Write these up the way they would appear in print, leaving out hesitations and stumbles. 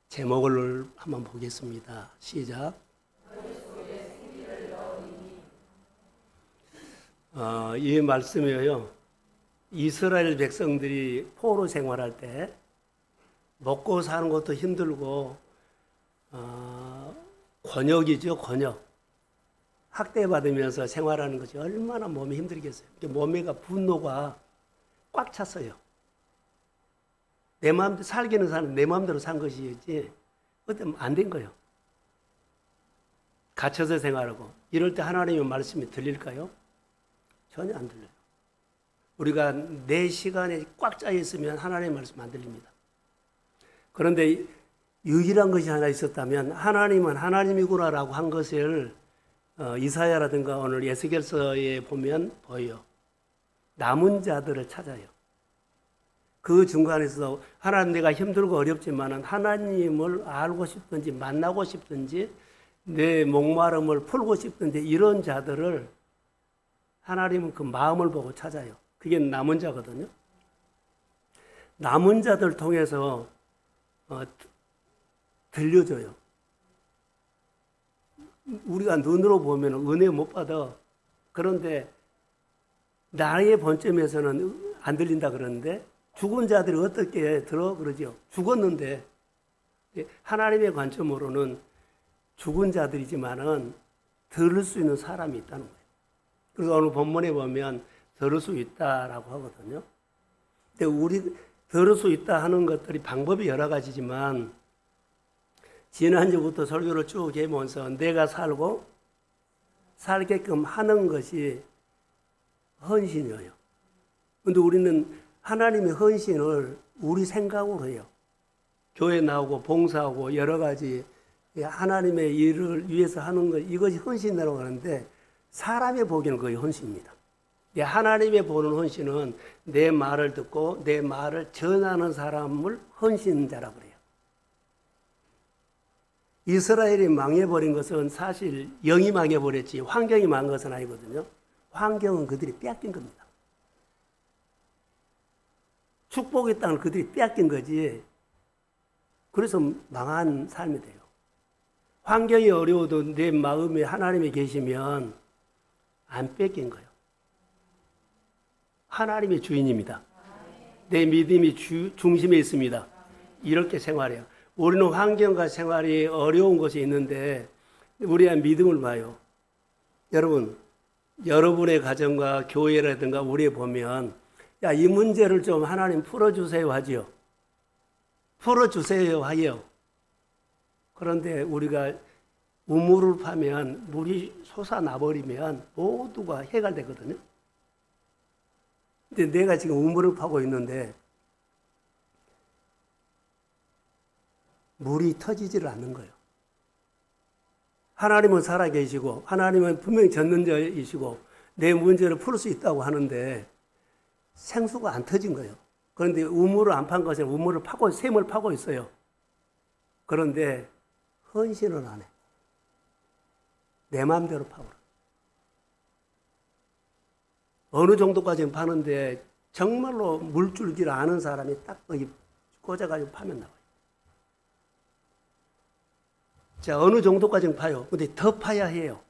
제목을 한번 보겠습니다. 시작. 이 말씀이요. 이스라엘 백성들이 포로 생활할 때 먹고 사는 것도 힘들고 권역이죠, 권역. 학대받으면서 생활하는 것이 얼마나 몸이 힘들겠어요. 몸에가 분노가 꽉 찼어요. 내 마음대로 살기는 사는 내 마음대로 산 것이지 어떤 안 된 거예요. 갇혀서 생활하고 이럴 때 하나님의 말씀이 들릴까요? 전혀 안 들려요. 우리가 내 시간에 꽉 짜 있으면 하나님의 말씀 안 들립니다. 그런데 유일한 것이 하나 있었다면 하나님은 하나님이구나라고 한 것을 이사야라든가 오늘 에스겔서에 보면 보여요. 남은 자들을 찾아요. 그 중간에서 하나님 내가 힘들고 어렵지만 하나님을 알고 싶든지 만나고 싶든지 내 목마름을 풀고 싶든지 이런 자들을 하나님은 그 마음을 보고 찾아요. 그게 남은 자거든요. 남은 자들 통해서 들려줘요. 우리가 눈으로 보면 은혜 못 받아. 그런데 나의 본점에서는 안 들린다 그러는데 죽은 자들이 어떻게 들어 그러죠. 죽었는데 하나님의 관점으로는 죽은 자들이지만은 들을 수 있는 사람이 있다는 거예요. 그래서 오늘 본문에 보면 들을 수 있다라고 하거든요. 근데 우리 들을 수 있다 하는 것들이 방법이 여러 가지지만 지난주부터 설교를 쭉 해보면서 내가 살고 살게끔 하는 것이 헌신이에요. 그런데 우리는 하나님의 헌신을 우리 생각으로 해요. 교회 나오고 봉사하고 여러 가지 하나님의 일을 위해서 하는 것, 이것이 헌신이라고 하는데 사람이 보기에는 그게 헌신입니다. 하나님의 보는 헌신은 내 말을 듣고 내 말을 전하는 사람을 헌신자라고 그래요. 이스라엘이 망해버린 것은 사실 영이 망해버렸지 환경이 망한 것은 아니거든요. 환경은 그들이 빼앗긴 겁니다. 축복의 땅을 그들이 빼앗긴 거지. 그래서 망한 삶이 돼요. 환경이 어려워도 내 마음에 하나님이 계시면 안 뺏긴 거예요. 하나님의 주인입니다. 내 믿음이 중심에 있습니다. 이렇게 생활해요. 우리는 환경과 생활이 어려운 것이 있는데 우리의 믿음을 봐요. 여러분, 여러분의 가정과 교회라든가 우리에 보면 야, 이 문제를 좀 하나님 풀어주세요 하지요. 풀어주세요 하요. 그런데 우리가 우물을 파면 물이 솟아나버리면 모두가 해결되거든요. 근데 내가 지금 우물을 파고 있는데 물이 터지지를 않는 거예요. 하나님은 살아계시고 하나님은 분명히 전능자이시고 내 문제를 풀 수 있다고 하는데 생수가 안 터진 거예요. 그런데 우물을 안 판 것은 우물을 파고 샘을 파고 있어요. 그런데 헌신을 안 해. 내 마음대로 파고. 어느 정도까지는 파는데 정말로 물줄기를 아는 사람이 딱 거기 꽂아가지고 파면 나와요. 자, 어느 정도까지는 파요. 근데 더 파야 해요.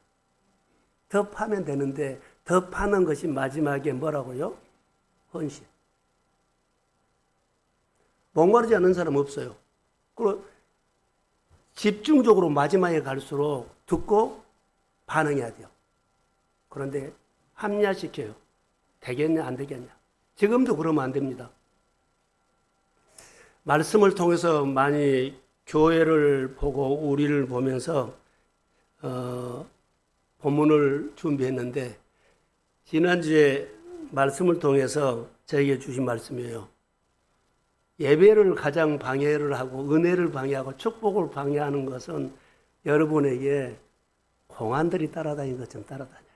더 파면 되는데 더 파는 것이 마지막에 뭐라고요? 헌신. 목마르지 않는 사람 없어요. 그리고 집중적으로 마지막에 갈수록 듣고 반응해야 돼요. 그런데 합리화시켜요. 되겠냐 안 되겠냐. 지금도 그러면 안 됩니다. 말씀을 통해서 많이 교회를 보고 우리를 보면서 본문을 준비했는데 지난주에 말씀을 통해서 저에게 주신 말씀이에요. 예배를 가장 방해를 하고 은혜를 방해하고 축복을 방해하는 것은 여러분에게 공안들이 따라다니는 것처럼 따라다녀요.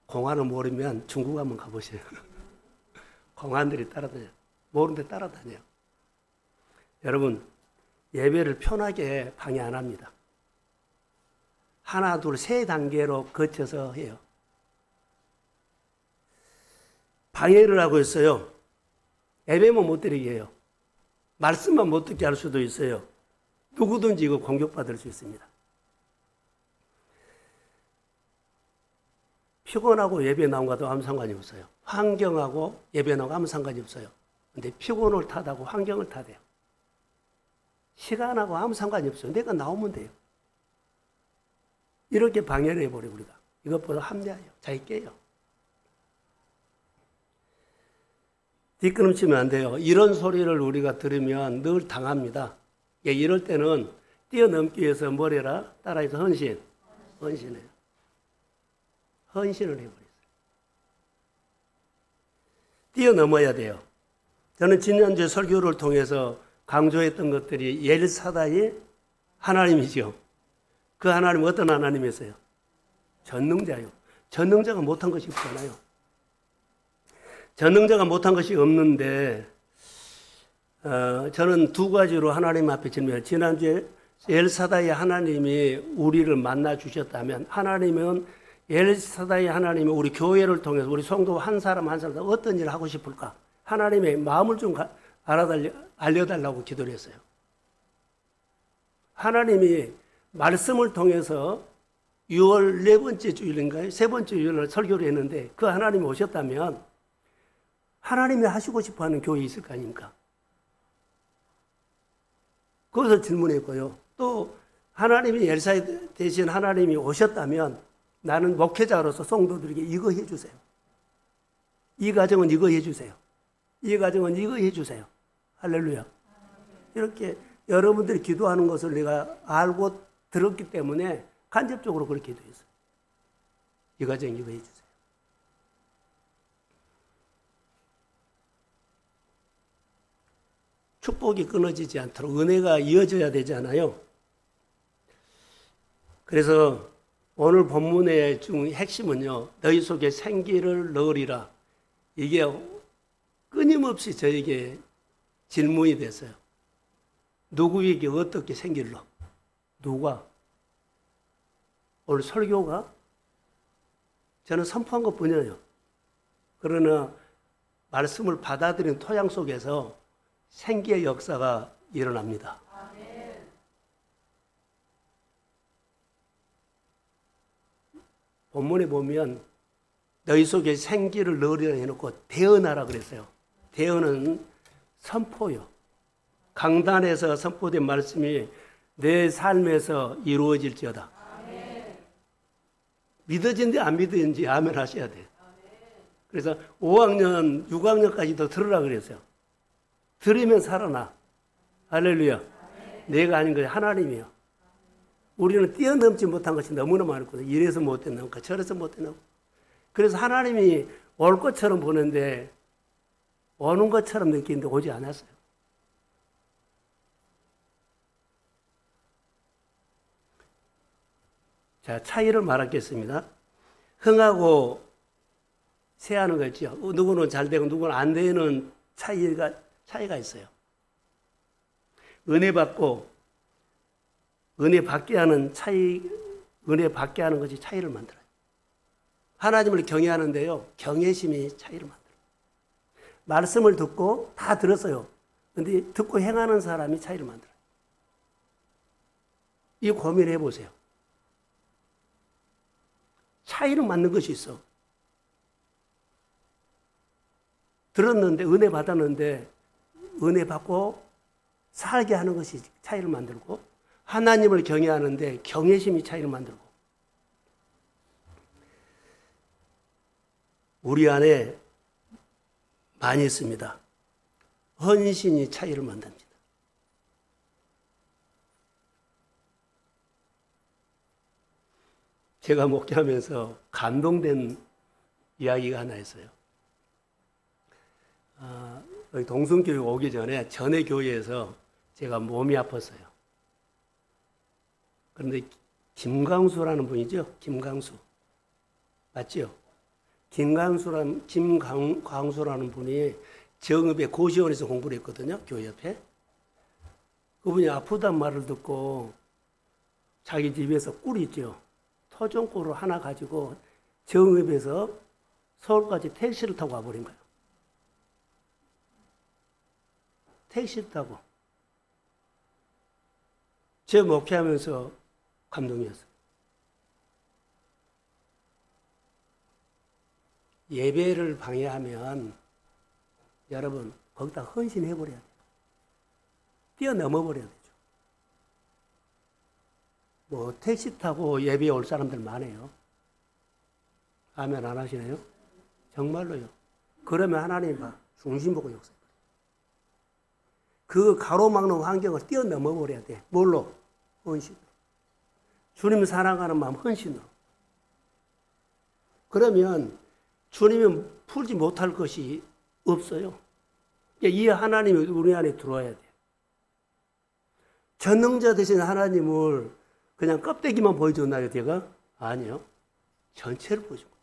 공안을 모르면 중국 한번 가보세요. 공안들이 따라다녀요. 모르는데 따라다녀요. 여러분, 예배를 편하게 방해 안 합니다. 하나, 둘, 세 단계로 거쳐서 해요. 방해를 하고 있어요. 예배만 못 드리게 해요. 말씀만 못 듣게 할 수도 있어요. 누구든지 이거 공격받을 수 있습니다. 피곤하고 예배 나온 것도 아무 상관이 없어요. 환경하고 예배 나온 거 아무 상관이 없어요. 근데 피곤을 탓하고 환경을 탓해요. 시간하고 아무 상관이 없어요. 내가 나오면 돼요. 이렇게 방해를 해버려요, 우리가. 이것보다 합리화해요. 자기 깨요. 뒷걸음치면 안 돼요. 이런 소리를 우리가 들으면 늘 당합니다. 예, 이럴 때는 뛰어넘기 위해서 뭘 해라? 따라해서 헌신해요. 헌신을 해버렸어요. 뛰어넘어야 돼요. 저는 지난주에 설교를 통해서 강조했던 것들이 엘사다의 하나님이죠. 그 하나님은 어떤 하나님이었어요? 전능자요. 전능자가 못한 것이 없잖아요. 전능자가 못한 것이 없는데 저는 두 가지로 하나님 앞에 질문해요. 지난주에 엘사다의 하나님이 우리를 만나 주셨다면 하나님은 엘사다의 하나님이 우리 교회를 통해서 우리 성도 한 사람 한 사람 어떤 일을 하고 싶을까? 하나님의 마음을 좀 알려달라고 기도를 했어요. 하나님이 말씀을 통해서 6월 네 번째 주일인가요? 세 번째 주일날 설교를 했는데 그 하나님이 오셨다면 하나님이 하시고 싶어하는 교회 있을 거 아닙니까? 그것을 질문했고요. 또 하나님이 엘사 대신 하나님이 오셨다면 나는 목회자로서 성도들에게 이거 해주세요. 이 가정은 이거 해주세요. 이 가정은 이거 해주세요. 할렐루야. 이렇게 여러분들이 기도하는 것을 내가 알고 들었기 때문에 간접적으로 그렇게 기도했어요. 이 가정 이거 해주세요. 축복이 끊어지지 않도록 은혜가 이어져야 되잖아요. 그래서 오늘 본문의 핵심은요. 너희 속에 생기를 넣으리라. 이게 끊임없이 저에게 질문이 됐어요. 누구에게 어떻게 생기를 넣어? 누가? 오늘 설교가? 저는 선포한 것뿐이에요. 그러나 말씀을 받아들인 토양 속에서 생기의 역사가 일어납니다. 본문에 보면 너희 속에 생기를 넣으리라 해놓고 대언하라 그랬어요. 대언은 선포요. 강단에서 선포된 말씀이 내 삶에서 이루어질지어다. 믿어진지 안 믿어진지 아멘 하셔야 돼요. 그래서 5학년, 6학년까지도 들으라 그랬어요. 들으면 살아나. 할렐루야. 내가 아닌 것이 하나님이요. 우리는 뛰어넘지 못한 것이 너무나 많거든요. 이래서 못됐나 봐. 저래서 못됐나 봐. 그래서 하나님이 올 것처럼 보는데 오는 것처럼 느끼는데 오지 않았어요. 자, 차이를 말하겠습니다. 흥하고 쇠하는 거 있죠. 누구는 잘 되고 누구는 안 되는 차이가 있어요. 은혜 받고 은혜 받게 하는 은혜 받게 하는 것이 차이를 만들어요. 하나님을 경외하는데요, 경외심이 차이를 만들어요. 말씀을 듣고 다 들었어요. 근데 듣고 행하는 사람이 차이를 만들어요. 이 고민을 해보세요. 차이를 만든 것이 있어. 들었는데, 은혜 받았는데, 은혜 받고 살게 하는 것이 차이를 만들고, 하나님을 경외하는데 경외심이 차이를 만들고, 우리 안에 많이 있습니다. 헌신이 차이를 만듭니다. 제가 목회하면서 감동된 이야기가 하나 있어요. 여기 동성교육 오기 전에 교회에서 제가 몸이 아팠어요. 그런데 김광수라는 분이죠. 김광수. 맞죠? 김광수라는 분이 정읍의 고시원에서 공부를 했거든요. 교회 옆에. 그분이 아프단 말을 듣고 자기 집에서 꿀 있죠. 토종꿀을 하나 가지고 정읍에서 서울까지 택시를 타고 와버린 거예요. 택시 타고 제 목회하면서 감동이었어요. 예배를 방해하면 여러분 거기다 헌신해버려야 돼요. 뛰어넘어버려야 되죠. 뭐 택시 타고 예배에 올 사람들 많아요. 아멘 안 하시나요? 정말로요. 그러면 하나님 막 중심 보고 역사해요. 그 가로막는 환경을 뛰어넘어버려야 돼. 뭘로? 헌신으로. 주님 사랑하는 마음 헌신으로. 그러면 주님은 풀지 못할 것이 없어요. 이 하나님이 우리 안에 들어와야 돼요. 전능자 되신 하나님을 그냥 껍데기만 보여줬나요, 제가? 아니요. 전체를 보여준 겁니다.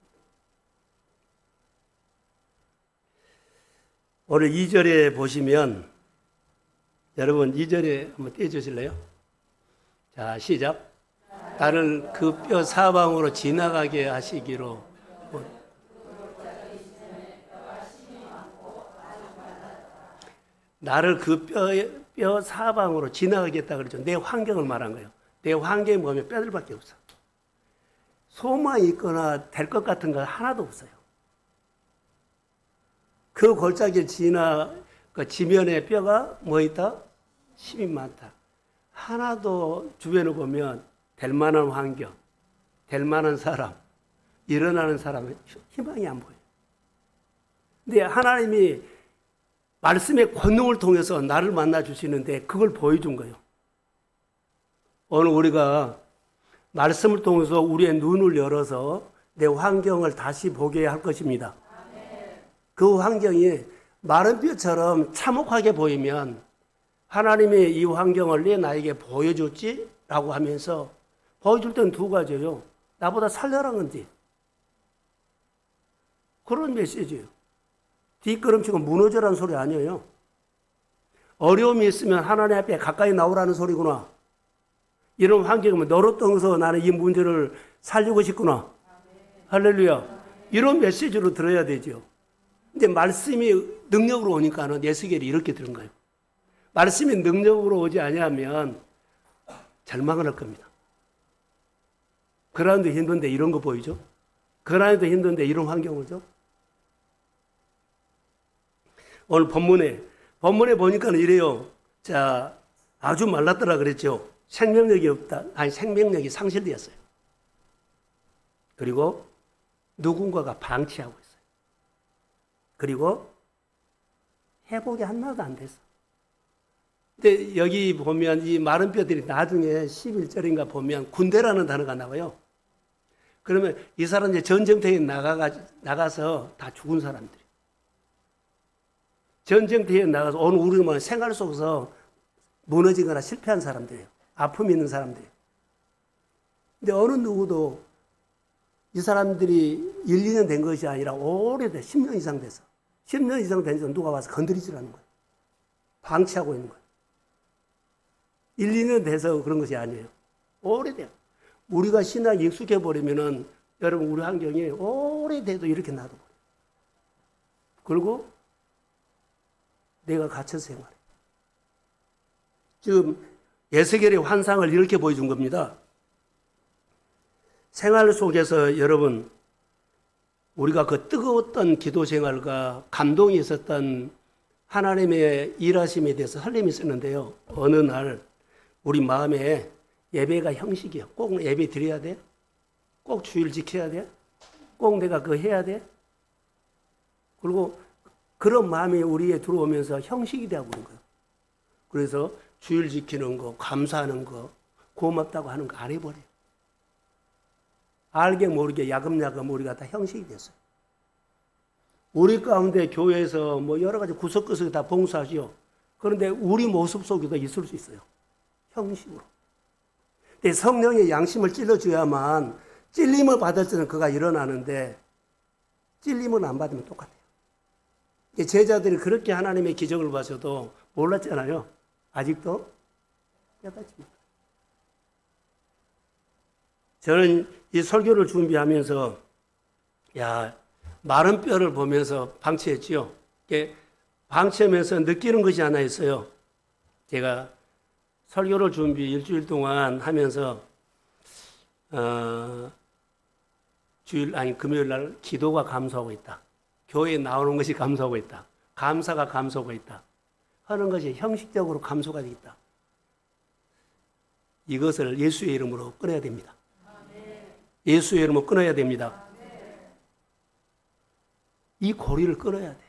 오늘 2절에 보시면, 여러분 2절에 한번 떼주실래요? 자, 시작. 나를 그 뼈 사방으로 지나가게 하시기로. 나를 그 뼈 사방으로 지나가겠다 그러죠. 내 환경을 말한 거예요. 내 환경에 보면 뼈들밖에 없어. 소망이 있거나 될 것 같은 거 하나도 없어요. 그 골짜기를 그 지면에 뼈가 뭐 있다? 힘이 많다. 하나도 주변을 보면 될 만한 환경, 될 만한 사람, 일어나는 사람은 희망이 안 보여요. 근데 하나님이 말씀의 권능을 통해서 나를 만나 주시는데 그걸 보여준 거예요. 오늘 우리가 말씀을 통해서 우리의 눈을 열어서 내 환경을 다시 보게 할 것입니다. 그 환경이 마른 뼈처럼 참혹하게 보이면 하나님이 이 환경을 왜 나에게 보여줬지? 라고 하면서 보여줄 때는 두 가지예요. 나보다 살려란 건지. 그런 메시지예요. 뒷걸음치고 무너져라는 소리 아니에요. 어려움이 있으면 하나님 앞에 가까이 나오라는 소리구나. 이런 환경이면 너로 통해서 나는 이 문제를 살리고 싶구나. 할렐루야. 이런 메시지로 들어야 되죠. 근데 말씀이 능력으로 오니까는 예수겔이 이렇게 들은 거예요. 말씀이 능력으로 오지 아니하면 절망을 할 겁니다. 그러는데 힘든데 이런 거 보이죠? 그러는데 힘든데 이런 환경을 줘? 오늘 본문에 보니까는 이래요. 자, 아주 말랐더라 그랬죠. 생명력이 없다. 아니, 생명력이 상실되었어요. 그리고 누군가가 방치하고 있어요. 그리고 회복이 하나도 안 됐어. 근데 여기 보면 이 마른 뼈들이 나중에 11절인가 보면 군대라는 단어가 나와요. 그러면 이 사람 이제 전쟁터에 나가서 다 죽은 사람들이. 전쟁터에 나가서 오늘 우리는 생활 속에서 무너지거나 실패한 사람들이에요. 아픔이 있는 사람들이에요. 근데 어느 누구도 이 사람들이 1, 2년 된 것이 아니라 오래돼. 10년 이상 돼서. 10년 이상 돼서 누가 와서 건드리질 않는 거예요. 방치하고 있는 거예요. 1, 2년 돼서 그런 것이 아니에요. 오래돼요. 우리가 신앙이 익숙해버리면은 여러분 우리 환경이 오래돼도 이렇게 놔둬버려요. 그리고 내가 갇혀서 생활해. 지금 에스겔의 환상을 이렇게 보여준 겁니다. 생활 속에서 여러분 우리가 그 뜨거웠던 기도 생활과 감동이 있었던 하나님의 일하심에 대해서 설렘이 있었는데요. 어느 날 우리 마음에 예배가 형식이야. 꼭 예배 드려야 돼? 꼭 주일 지켜야 돼? 꼭 내가 그거 해야 돼? 그리고 그런 마음이 우리에 들어오면서 형식이 되고 있는 거예요. 그래서 주일 지키는 거, 감사하는 거, 고맙다고 하는 거 안 해버려요. 알게 모르게 야금야금 우리가 다 형식이 됐어요. 우리 가운데 교회에서 뭐 여러 가지 구석구석에 다 봉사하지요. 그런데 우리 모습 속에도 있을 수 있어요. 형식으로. 근데 성령의 양심을 찔러줘야만 찔림을 받을 때는 그가 일어나는데 찔림을 안 받으면 똑같아요. 제자들이 그렇게 하나님의 기적을 봐서도 몰랐잖아요. 아직도 깨닫지 못해요. 저는 이 설교를 준비하면서 마른 뼈를 보면서 방치했지요. 방치하면서 느끼는 것이 하나 있어요. 제가 설교를 준비 일주일 동안 하면서 금요일 날 기도가 감소하고 있다. 교회에 나오는 것이 감소하고 있다. 감사가 감소하고 있다. 하는 것이 형식적으로 감소가 되어 있다. 이것을 예수의 이름으로 끊어야 됩니다. 예수의 이름으로 끊어야 됩니다. 이 고리를 끊어야 돼.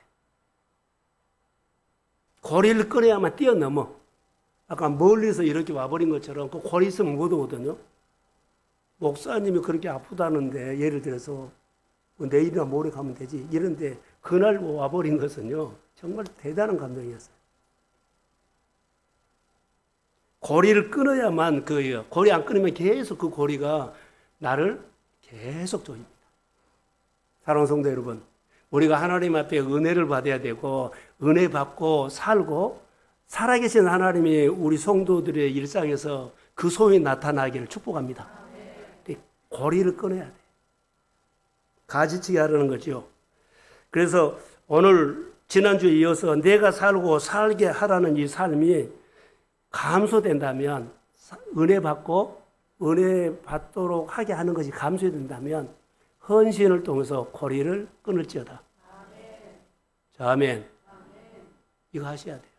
고리를 끊어야만 뛰어넘어. 아까 멀리서 이렇게 와버린 것처럼 그 고리 있으면 못 오거든요. 목사님이 그렇게 아프다는데 예를 들어서 내일이나 모레 가면 되지 이런데 그날 와버린 것은요 정말 대단한 감동이었어요. 고리를 끊어야만 고리 안 끊으면 계속 그 고리가 나를 계속 조입니다. 사랑하는 성도 여러분, 우리가 하나님 앞에 은혜를 받아야 되고 은혜 받고 살고 살아계신 하나님이 우리 성도들의 일상에서 그 소위 나타나기를 축복합니다. 고리를 끊어야 돼. 가지치기 하려는 거죠. 그래서 오늘 지난주에 이어서 내가 살고 살게 하라는 이 삶이 감소된다면 은혜 받고 은혜 받도록 하게 하는 것이 감소된다면 헌신을 통해서 고리를 끊을지어다. 자, 아멘. 이거 하셔야 돼요.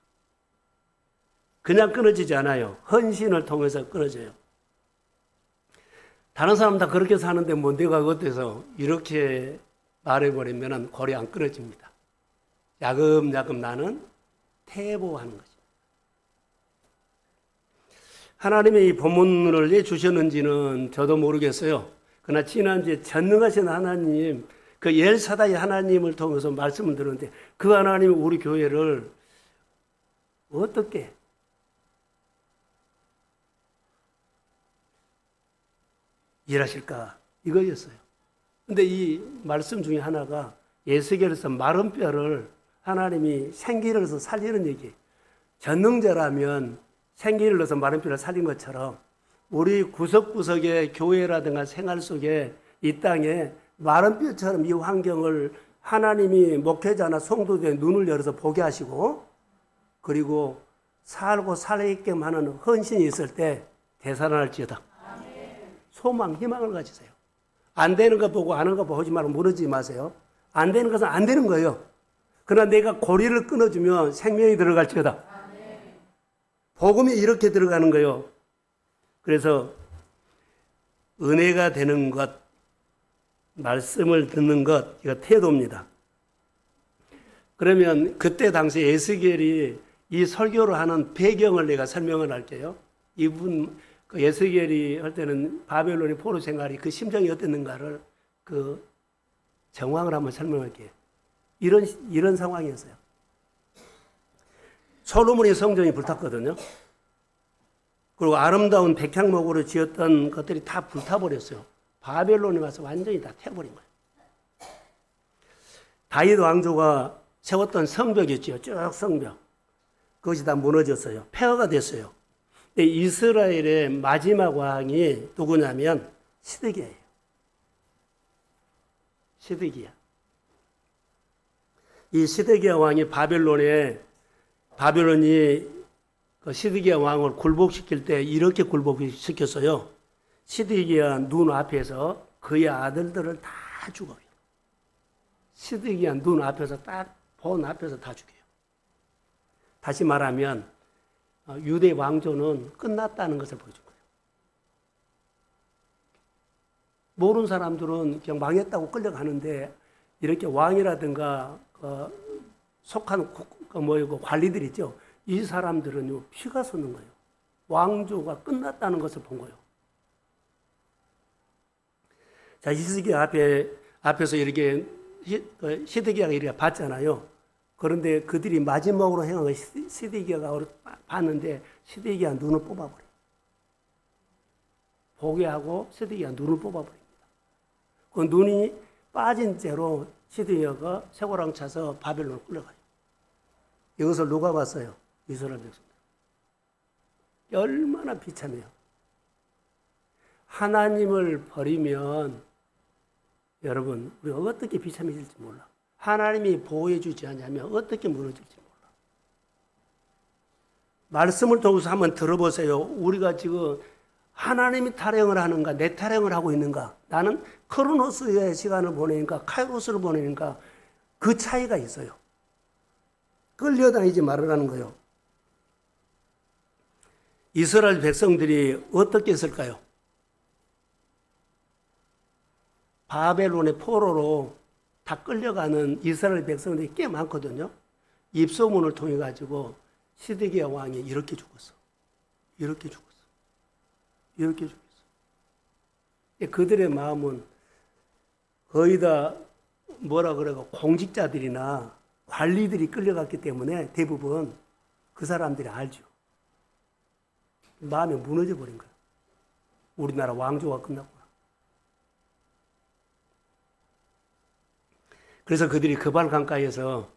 그냥 끊어지지 않아요. 헌신을 통해서 끊어져요. 다른 사람 다 그렇게 사는데 뭐 내가 어때서 이렇게 말해버리면 고리 안 끊어집니다. 야금야금 나는 퇴보하는 거죠. 하나님의 이 본문을 왜 주셨는지는 저도 모르겠어요. 그러나 지난주에 전능하신 하나님, 그 엘사다이 하나님을 통해서 말씀을 들었는데 그 하나님이 우리 교회를 어떻게 일하실까? 이거였어요. 근데 이 말씀 중에 하나가 에스겔에서 마른 뼈를 하나님이 생기를 넣어서 살리는 얘기예요. 전능자라면 생기를 넣어서 마른 뼈를 살린 것처럼 우리 구석구석의 교회라든가 생활 속에 이 땅에 마른 뼈처럼 이 환경을 하나님이 목회자나 성도들의 눈을 열어서 보게 하시고 그리고 살고 살게끔 하는 헌신이 있을 때 되살아날지어다. 소망, 희망을 가지세요. 안 되는 거 보고 아는 거 보지 말고 무너지지 마세요. 안 되는 것은 안 되는 거예요. 그러나 내가 고리를 끊어주면 생명이 들어갈지어다. 복음이 이렇게 들어가는 거예요. 그래서 은혜가 되는 것, 말씀을 듣는 것, 이거 태도입니다. 그러면 그때 당시 에스겔이 이 설교를 하는 배경을 내가 설명을 할게요. 이분 그 에스겔이 할 때는 바벨론의 포로 생활이 그 심정이 어땠는가를 그 정황을 한번 설명할게요. 이런 상황이었어요. 솔로몬의 성전이 불탔거든요. 그리고 아름다운 백향목으로 지었던 것들이 다 불타버렸어요. 바벨론에 가서 완전히 다 태워버린 거예요. 다윗 왕조가 세웠던 성벽이었죠. 쭉 성벽. 그것이 다 무너졌어요. 폐허가 됐어요. 이스라엘의 마지막 왕이 누구냐면 시드기야예요. 시드기야. 이 시드기야 왕이 바벨론이 그 시드기야 왕을 굴복시킬 때 이렇게 굴복시켰어요. 시드기야 눈 앞에서 그의 아들들을 다 죽어요. 시드기야 눈 앞에서 딱 본 앞에서 다 죽여요. 다시 말하면 유대 왕조는 끝났다는 것을 보여준 거예요. 모르는 사람들은 그냥 망했다고 끌려가는데 이렇게 왕이라든가 속한 관리들 있죠. 이 사람들은 피가 솟는 거예요. 왕조가 끝났다는 것을 본 거예요. 자, 시드기야 앞에서 이렇게 시드기야가 이렇게 봤잖아요. 그런데 그들이 마지막으로 행한 걸 시드기야가 봤는데 시드기야 눈을 뽑아버려요. 보게 하고 시드기야 눈을 뽑아버립니다. 그 눈이 빠진 채로 시드기야가 쇠고랑 차서 바벨론으로 끌려가요. 이것을 누가 봤어요? 이스라엘 백성들. 얼마나 비참해요. 하나님을 버리면 여러분 우리가 어떻게 비참해질지 몰라. 하나님이 보호해 주지 않냐면 어떻게 무너질지 몰라. 말씀을 통해서 한번 들어보세요. 우리가 지금 하나님이 타령을 하는가, 내 타령을 하고 있는가? 나는 크로노스의 시간을 보내니까, 카이로스를 보내니까 그 차이가 있어요. 끌려다니지 말으라는 거예요. 이스라엘 백성들이 어떻게 했을까요? 바벨론의 포로로 다 끌려가는 이스라엘 백성들이 꽤 많거든요. 입소문을 통해 가지고 시드기야 왕이 이렇게 죽었어. 이렇게 죽었어. 이렇게 죽었어. 그들의 마음은 거의 다 뭐라 그래가 공직자들이나 관리들이 끌려갔기 때문에 대부분 그 사람들이 알죠. 마음이 무너져 버린 거예요. 우리나라 왕조가 끝났구나. 그래서 그들이 그발 강가에서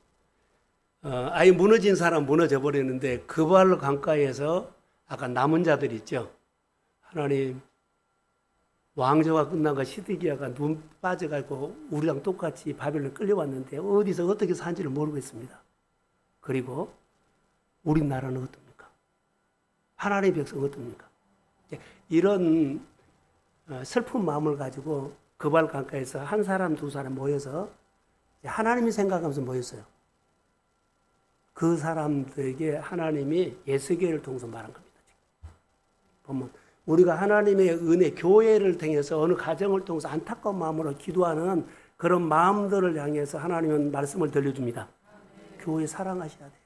아예 무너진 사람 무너져 버렸는데 그발 강가에서 아까 남은 자들 있죠. 하나님 왕조가 끝난 거 시드기야가 눈 빠져가지고 우리랑 똑같이 바벨론 끌려왔는데 어디서 어떻게 산지를 모르겠습니다. 그리고 우리나라는 어떻습니까? 하나님의 백성은 어떻습니까? 이런 슬픈 마음을 가지고 그발 강가에서 한 사람 두 사람 모여서 하나님이 생각하면서 모였어요. 그 사람들에게 하나님이 예수계를 통해서 말한 겁니다. 보면 우리가 하나님의 은혜, 교회를 통해서 어느 가정을 통해서 안타까운 마음으로 기도하는 그런 마음들을 향해서 하나님은 말씀을 들려줍니다. 교회 사랑하셔야 돼요.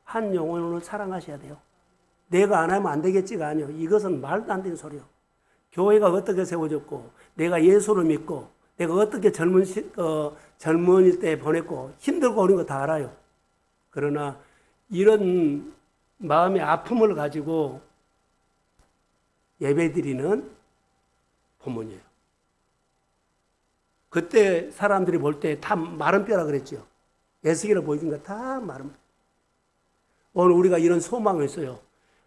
한 영혼을 사랑하셔야 돼요. 내가 안 하면 안 되겠지가 아니요. 이것은 말도 안 되는 소리요. 교회가 어떻게 세워졌고 내가 예수를 믿고 내가 어떻게 젊은이 때 보냈고 힘들고 어려운 거 다 알아요. 그러나 이런 마음의 아픔을 가지고 예배드리는 본문이에요. 그때 사람들이 볼 때 다 마른 뼈라 그랬죠. 에스겔을 보여준 거 다 마른 뼈. 오늘 우리가 이런 소망을 했어요.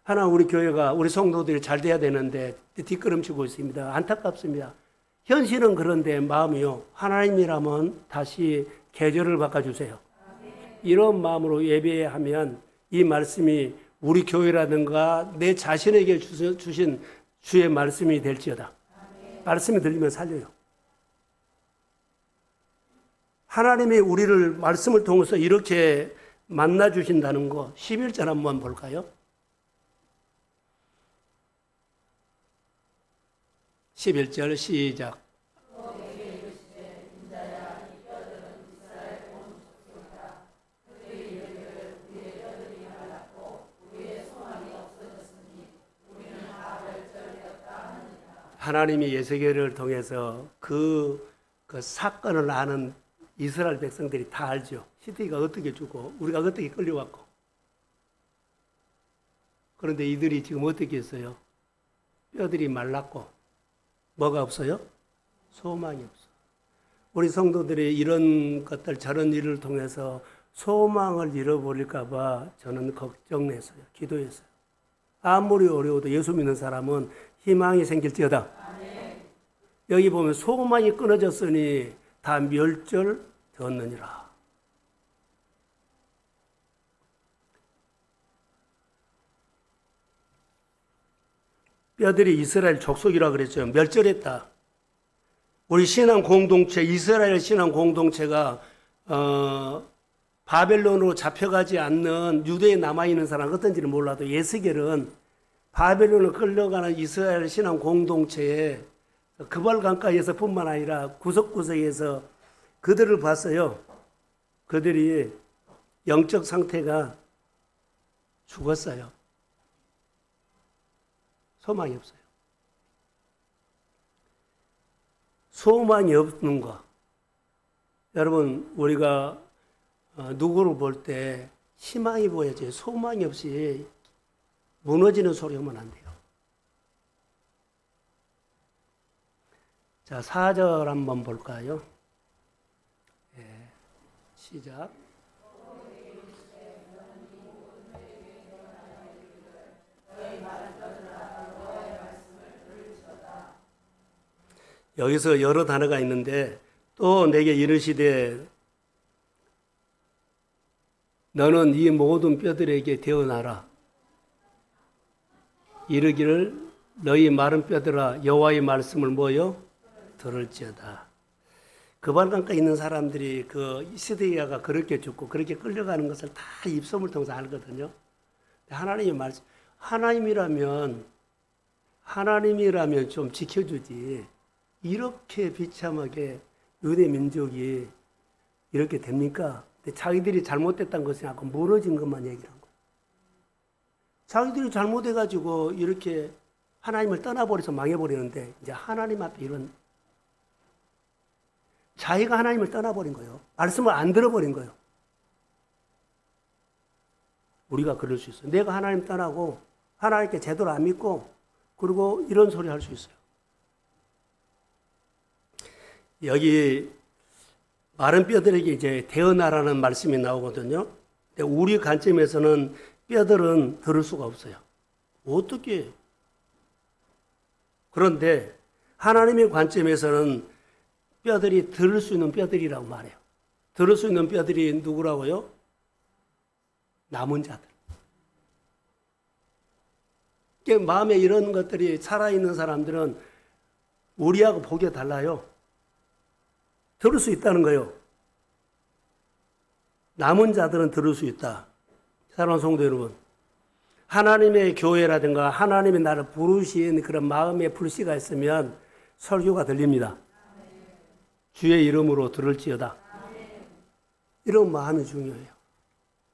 하나 우리 교회가 우리 성도들이 잘 돼야 되는데 뒷걸음치고 있습니다. 안타깝습니다. 현실은 그런데 마음이요. 하나님이라면 다시 계절을 바꿔주세요. 이런 마음으로 예배하면 이 말씀이 우리 교회라든가 내 자신에게 주신 주의 말씀이 될지어다. 말씀이 들리면 살려요. 하나님이 우리를 말씀을 통해서 이렇게 만나 주신다는 거 11절 한번 볼까요? 11절 시작. 하나님이 예수계를 통해서 그 사건을 아는 이스라엘 백성들이 다 알죠. 시드기가 어떻게 죽고 우리가 어떻게 끌려왔고. 그런데 이들이 지금 어떻게 했어요? 뼈들이 말랐고 뭐가 없어요? 소망이 없어. 우리 성도들이 이런 것들 저런 일을 통해서 소망을 잃어버릴까 봐 저는 걱정했어요. 기도했어요. 아무리 어려워도 예수 믿는 사람은 희망이 생길지어다. 여기 보면 소망이 끊어졌으니 다 멸절되었느니라. 뼈들이 이스라엘 족속이라 그랬죠. 멸절했다. 우리 신앙 공동체, 이스라엘 신앙 공동체가 바벨론으로 잡혀가지 않는 유대에 남아있는 사람 어떤지는 몰라도 예스겔은 바벨론으로 끌려가는 이스라엘 신앙 공동체에 그발 강가에서 뿐만 아니라 구석구석에서 그들을 봤어요. 그들이 영적 상태가 죽었어요. 소망이 없어요. 소망이 없는 거. 여러분, 우리가 누구를 볼 때 희망이 보여져요. 소망이 없이 무너지는 소리 하면 안 돼요. 자, 4절 한번 볼까요? 네, 시작. 여기서 여러 단어가 있는데 또 내게 이르시되 너는 이 모든 뼈들에게 태어나라. 이르기를 너희 마른 뼈들아 여호와의 말씀을 뭐요? 들을지어다. 그발강가에 있는 사람들이 그 시드기야가 그렇게 죽고 그렇게 끌려가는 것을 다 입소문을 통해서 알거든요. 하나님의 말씀, 하나님이라면 좀 지켜주지. 이렇게 비참하게 유대 민족이 이렇게 됩니까? 근데 자기들이 잘못됐다는 것이 아까 무너진 것만 얘기를 한 거예요. 자기들이 잘못해가지고 이렇게 하나님을 떠나버려서 망해버리는데 이제 하나님 앞에 이런 자기가 하나님을 떠나버린 거예요. 말씀을 안 들어버린 거예요. 우리가 그럴 수 있어요. 내가 하나님 떠나고 하나님께 제대로 안 믿고 그리고 이런 소리 할 수 있어요. 여기 마른 뼈들에게 이제 태어나라는 말씀이 나오거든요. 근데 우리 관점에서는 뼈들은 들을 수가 없어요. 어떻게? 그런데 하나님의 관점에서는 뼈들이 들을 수 있는 뼈들이라고 말해요. 들을 수 있는 뼈들이 누구라고요? 남은 자들. 마음에 이런 것들이 살아있는 사람들은 우리하고 보기가 달라요. 들을 수 있다는 거예요. 남은 자들은 들을 수 있다. 사랑하는 성도 여러분, 하나님의 교회라든가 하나님의 나를 부르신 그런 마음의 불씨가 있으면 설교가 들립니다. 주의 이름으로 들을지어다. 이런 마음이 중요해요.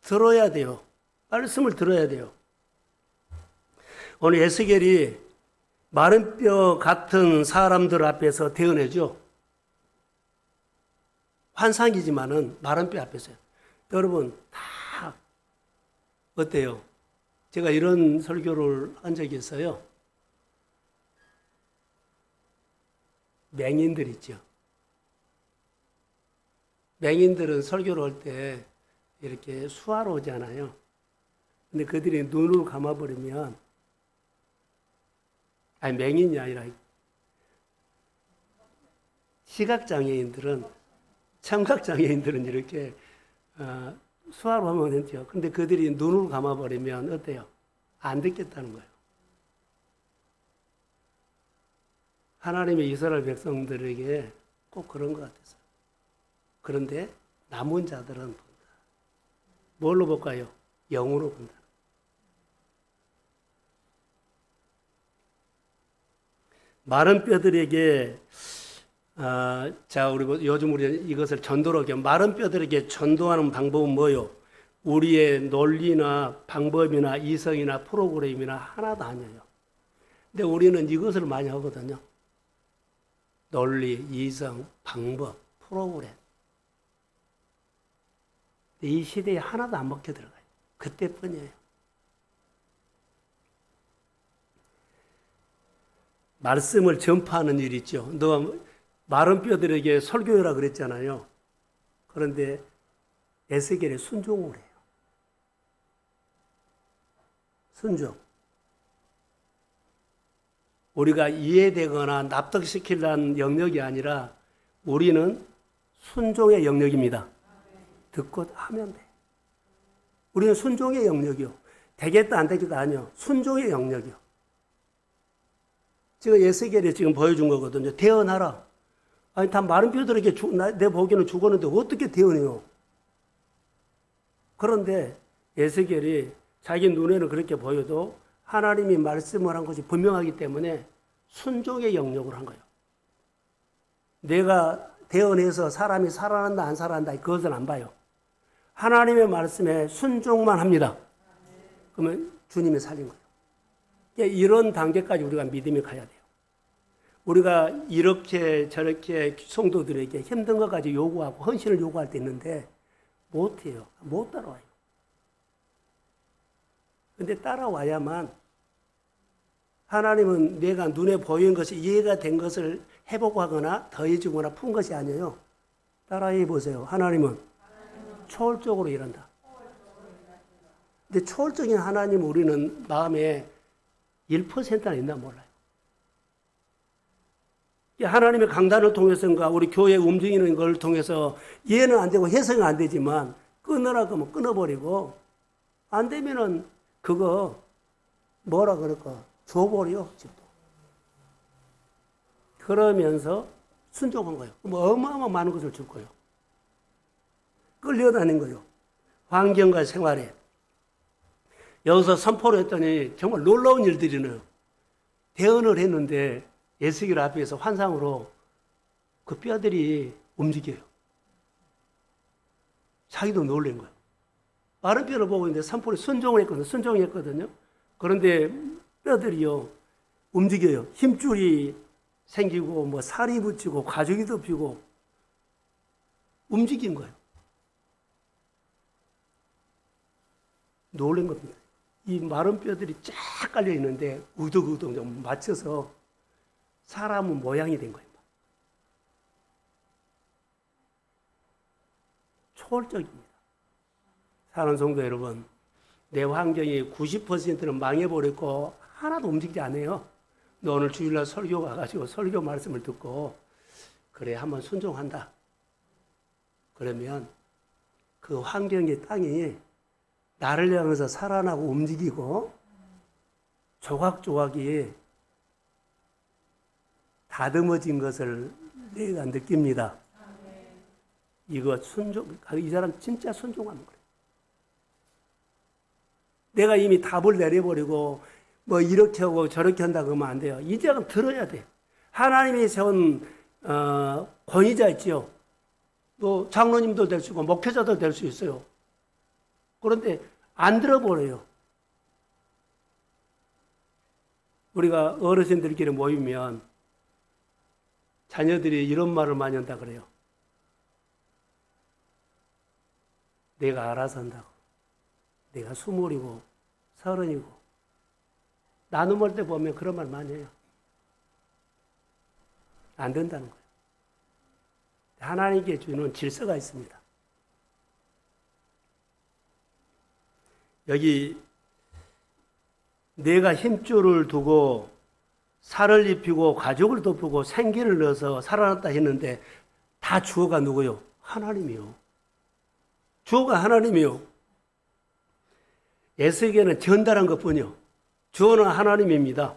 들어야 돼요. 말씀을 들어야 돼요. 오늘 에스겔이 마른 뼈 같은 사람들 앞에서 대언해죠. 환상이지만은 마른 뼈 앞에서요. 여러분 다 어때요? 제가 이런 설교를 한 적이 있어요. 맹인들 있죠. 맹인들은 설교를 할 때 이렇게 수화로 오잖아요. 근데 그들이 눈을 감아버리면, 아니, 맹인이 아니라 시각장애인들은, 청각장애인들은 이렇게 수화로 하면 되죠. 근데 그들이 눈을 감아버리면 어때요? 안 듣겠다는 거예요. 하나님의 이스라엘 백성들에게 꼭 그런 것 같았어요. 그런데 남은 자들은 본다. 뭘로 볼까요? 영으로 본다. 마른 뼈들에게 자, 우리 요즘 우리 이것을 전도로 마른 뼈들에게 전도하는 방법은 뭐요? 우리의 논리나 방법이나 이성이나 프로그램이나 하나도 아니에요. 근데 우리는 이것을 많이 하거든요. 논리, 이성, 방법, 프로그램. 이 시대에 하나도 안 먹혀 들어가요. 그때뿐이에요. 말씀을 전파하는 일 있죠. 너 마른 뼈들에게 설교해라 그랬잖아요. 그런데 에스겔에 순종을 해요. 순종. 우리가 이해되거나 납득시키려는 영역이 아니라 우리는 순종의 영역입니다. 듣고 하면 돼. 우리는 순종의 영역이요. 되겠다 안 되겠다 아니요. 순종의 영역이요. 지금 에스겔이 지금 보여준 거거든요. 대언하라. 아니 다 마른 뼈들에게 내 보기에는 죽었는데 어떻게 대언해요? 그런데 에스겔이 자기 눈에는 그렇게 보여도 하나님이 말씀을 한 것이 분명하기 때문에 순종의 영역으로 한 거예요. 내가 대언해서 사람이 살아난다 안 살아난다 그것은 안 봐요. 하나님의 말씀에 순종만 합니다. 그러면 주님이 살린 거예요. 이런 단계까지 우리가 믿음이 가야 돼요. 우리가 이렇게 저렇게 성도들에게 힘든 것까지 요구하고 헌신을 요구할 때 있는데 못해요. 못 따라와요. 근데 따라와야만 하나님은 내가 눈에 보이는 것이 이해가 된 것을 해보고 하거나 더해주거나 푼 것이 아니에요. 따라해 보세요. 하나님은 초월적으로 일한다. 근데 초월적인 하나님 우리는 마음에 1%나 있나 몰라요. 하나님의 강단을 통해서인가 우리 교회 움직이는 걸 통해서 이해는 안 되고 해석은 안 되지만 끊으라고 하면 끊어버리고 안 되면은 그거 뭐라 그럴까 줘버려, 집도. 그러면서 순종한 거예요. 뭐 어마어마 많은 것을 줄 거예요. 끌려다닌 거예요. 환경과 생활에. 여기서 선포를 했더니 정말 놀라운 일들이네요. 대언을 했는데 에스겔 앞에서 환상으로 그 뼈들이 움직여요. 자기도 놀란 거예요. 마른 뼈를 보고 있는데 선포를 순종했거든요. 그런데 뼈들이요 움직여요. 힘줄이 생기고 뭐 살이 붙이고 가죽이 덮이고 움직인 거예요. 놀란 겁니다. 이 마른 뼈들이 쫙 깔려 있는데 우덕우덕 좀 맞춰서 사람은 모양이 된 거예요. 초월적입니다. 사랑하는 성도 여러분, 내 환경이 90%는 망해버렸고 하나도 움직이지 않아요. 너 오늘 주일날 설교 가가지고 설교 말씀을 듣고 그래 한번 순종한다. 그러면 그 환경의 땅이 나를 향해서 살아나고 움직이고 조각조각이 다듬어진 것을 내가 느낍니다. 이거 순종, 이 사람 진짜 순종하는 거예요. 내가 이미 답을 내려버리고 뭐 이렇게 하고 저렇게 한다고 하면 안 돼요. 이제는 들어야 돼. 하나님이 세운 권위자 있지요. 또 장로님도 될 수 있고 목회자도 될 수 있어요. 그런데 안 들어버려요. 우리가 어르신들끼리 모이면 자녀들이 이런 말을 많이 한다 그래요. 내가 알아서 한다고. 내가 20이고 30이고 나눔할 때 보면 그런 말 많이 해요. 안 된다는 거예요. 하나님께 주는 질서가 있습니다. 여기 내가 힘줄을 두고 살을 입히고 가죽을 덮고 생기를 넣어서 살아났다 했는데 다 주어가 누구요? 하나님이요. 주어가 하나님이요. 에스겔은 전달한 것뿐이요. 주어는 하나님입니다.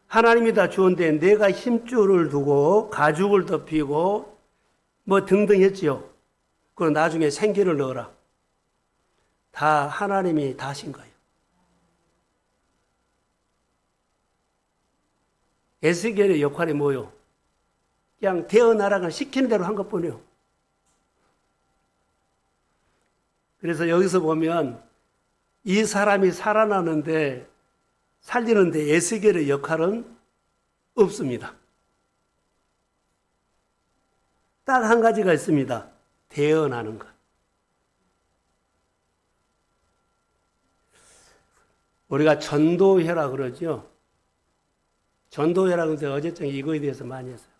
하나님이 다 주어인데 내가 힘줄을 두고 가죽을 덮이고 뭐 등등 했지요. 그리고 나중에 생기를 넣어라. 다 하나님이 다 하신 거예요. 에스겔의 역할이 뭐요? 그냥 대언하라고 시키는 대로 한 것뿐이요. 그래서 여기서 보면 이 사람이 살아나는데 살리는데 에스겔의 역할은 없습니다. 딱 한 가지가 있습니다. 대언하는 것. 우리가 전도회라 그러죠. 전도회라고 해서 어제쯤 이거에 대해서 많이 했어요.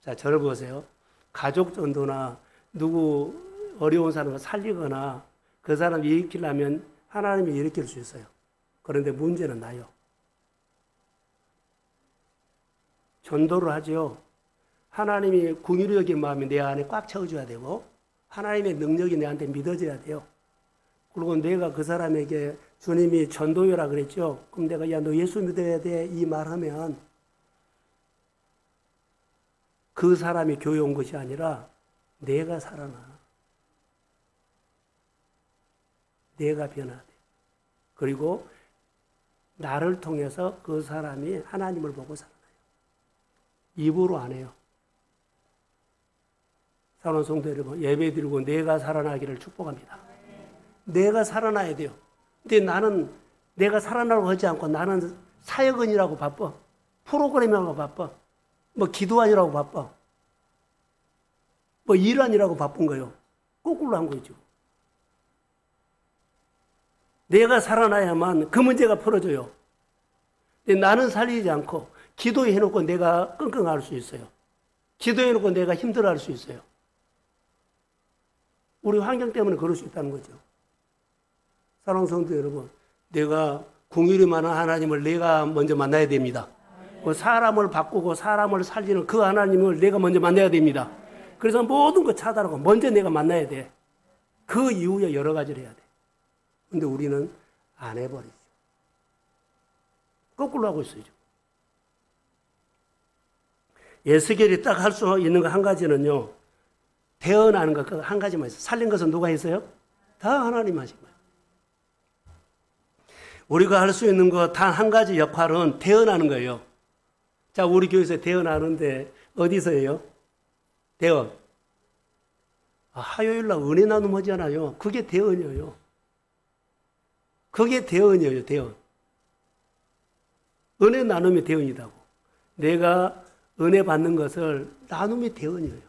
자, 저를 보세요. 가족 전도나 누구 어려운 사람을 살리거나 그 사람 일으키려면 하나님이 일으킬 수 있어요. 그런데 문제는 나요. 전도를 하죠. 하나님이 긍휼히 여긴 마음이 내 안에 꽉 채워줘야 되고 하나님의 능력이 내한테 믿어져야 돼요. 그리고 내가 그 사람에게 주님이 전도회라 그랬죠. 그럼 내가 야 너 예수 믿어야 돼 이 말하면 그 사람이 교회 온 것이 아니라 내가 살아나. 내가 변화돼. 그리고 나를 통해서 그 사람이 하나님을 보고 살아나요. 입으로 안 해요. 사랑하는 성도 여러분, 예배 드리고 내가 살아나기를 축복합니다. 내가 살아나야 돼요. 근데 나는 내가 살아나려고 하지 않고 나는 사역은이라고 바빠. 프로그램이라고 바빠. 뭐 기도하느라고 바빠. 뭐 일하느라고 바쁜 거예요. 거꾸로 한 거죠. 내가 살아나야만 그 문제가 풀어져요. 근데 나는 살리지 않고 기도해놓고 내가 끙끙 앓을 수 있어요. 기도해놓고 내가 힘들어할 수 있어요. 우리 환경 때문에 그럴 수 있다는 거죠. 사랑하는 성도 여러분, 내가 긍휼이 많은 하나님을 내가 먼저 만나야 됩니다. 그 사람을 바꾸고 사람을 살리는 그 하나님을 내가 먼저 만나야 됩니다. 그래서 모든 거 차단하고 먼저 내가 만나야 돼. 그 이후에 여러 가지를 해야 돼. 근데 우리는 안 해버리죠. 거꾸로 하고 있어요. 예수결이 딱 할 수 있는 거 한 가지는요, 태어나는 것 한 가지만 있어요. 살린 것은 누가 했어요? 다 하나님 하신 거예요. 우리가 할 수 있는 거 단 한 가지 역할은 태어나는 거예요. 자, 우리 교회에서 태어나는데 어디서 해요? 대언. 화요일날 은혜 나눔 하잖아요. 그게 대언이에요. 그게 대언이에요, 대언. 은혜 나눔이 대언이다고. 내가 은혜 받는 것을 나눔이 대언이에요.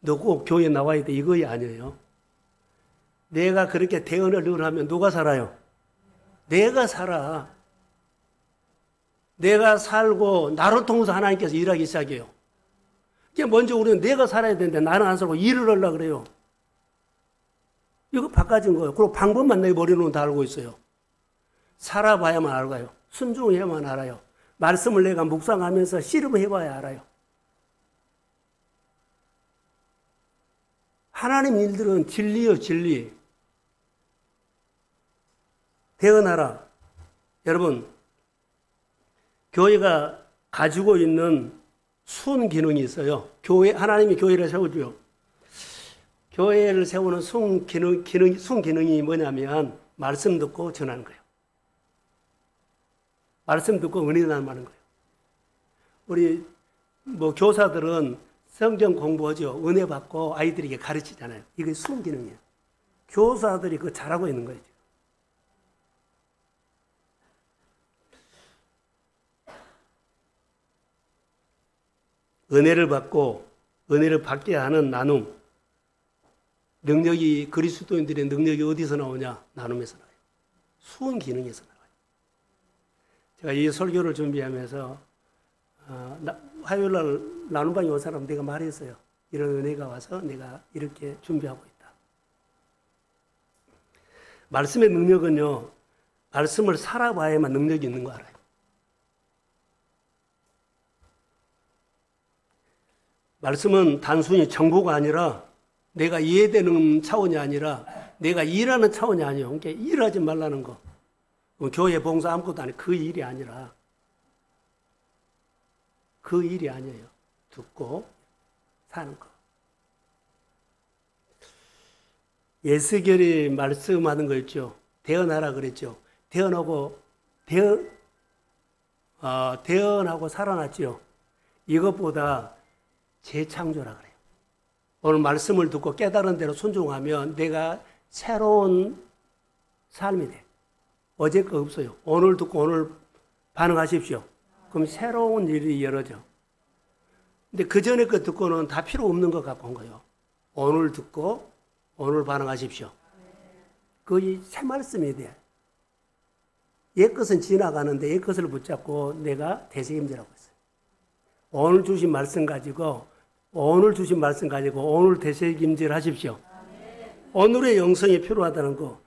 너 꼭 교회에 나와야 돼, 이거 아니에요. 내가 그렇게 대언을 늘 하면 누가 살아요? 내가 살아. 내가 살고 나를 통해서 하나님께서 일하기 시작해요. 먼저 우리는 내가 살아야 되는데 나는 안 살고 일을 하려고 그래요. 이거 바꿔진 거예요. 그리고 방법만 내 머리로는 다 알고 있어요. 살아봐야만 알아요. 순종해야만 알아요. 말씀을 내가 묵상하면서 씨름해봐야 알아요. 하나님 일들은 진리요, 진리. 태어나라. 여러분, 교회가 가지고 있는 순 기능이 있어요. 하나님이 교회를 세우죠. 교회를 세우는 순 기능이 뭐냐면, 말씀 듣고 전하는 거예요. 말씀 듣고 은혜 나눔하는 거예요. 우리 교사들은 성경 공부하죠. 은혜 받고 아이들에게 가르치잖아요. 이게 순 기능이에요. 교사들이 그거 잘하고 있는 거예요. 은혜를 받고 은혜를 받게 하는 나눔. 능력이, 그리스도인들의 능력이 어디서 나오냐? 나눔에서 나와요. 수은 기능에서 나와요. 제가 이 설교를 준비하면서 화요일날 나눔방에 온 사람 내가 말했어요. 이런 은혜가 와서 내가 이렇게 준비하고 있다. 말씀의 능력은요, 말씀을 살아봐야만 능력이 있는 거 알아요. 말씀은 단순히 정보가 아니라 내가 이해되는 차원이 아니라 내가 일하는 차원이 아니에요. 그러니까 일하지 말라는 거. 교회 봉사 아무것도 아니에요. 그 일이 아니라 그 일이 아니에요. 듣고 사는 거. 예수결이 말씀하는 거 있죠. 태어나라 그랬죠. 태어나고 살아났죠. 이것보다 재창조라 그래요. 오늘 말씀을 듣고 깨달은 대로 순종하면 내가 새로운 삶이 돼. 어제 거 없어요. 오늘 듣고 오늘 반응하십시오. 그럼 새로운 일이 열어져. 근데 그 전에 거 듣고는 다 필요 없는 것 갖고 온 거예요. 오늘 듣고 오늘 반응하십시오. 그게 새 말씀이 돼. 옛 것은 지나가는데 옛 것을 붙잡고 내가 되새김질하고 있어요. 오늘 주신 말씀 가지고 오늘 되새김질 하십시오. 오늘의 영성이 필요하다는 거.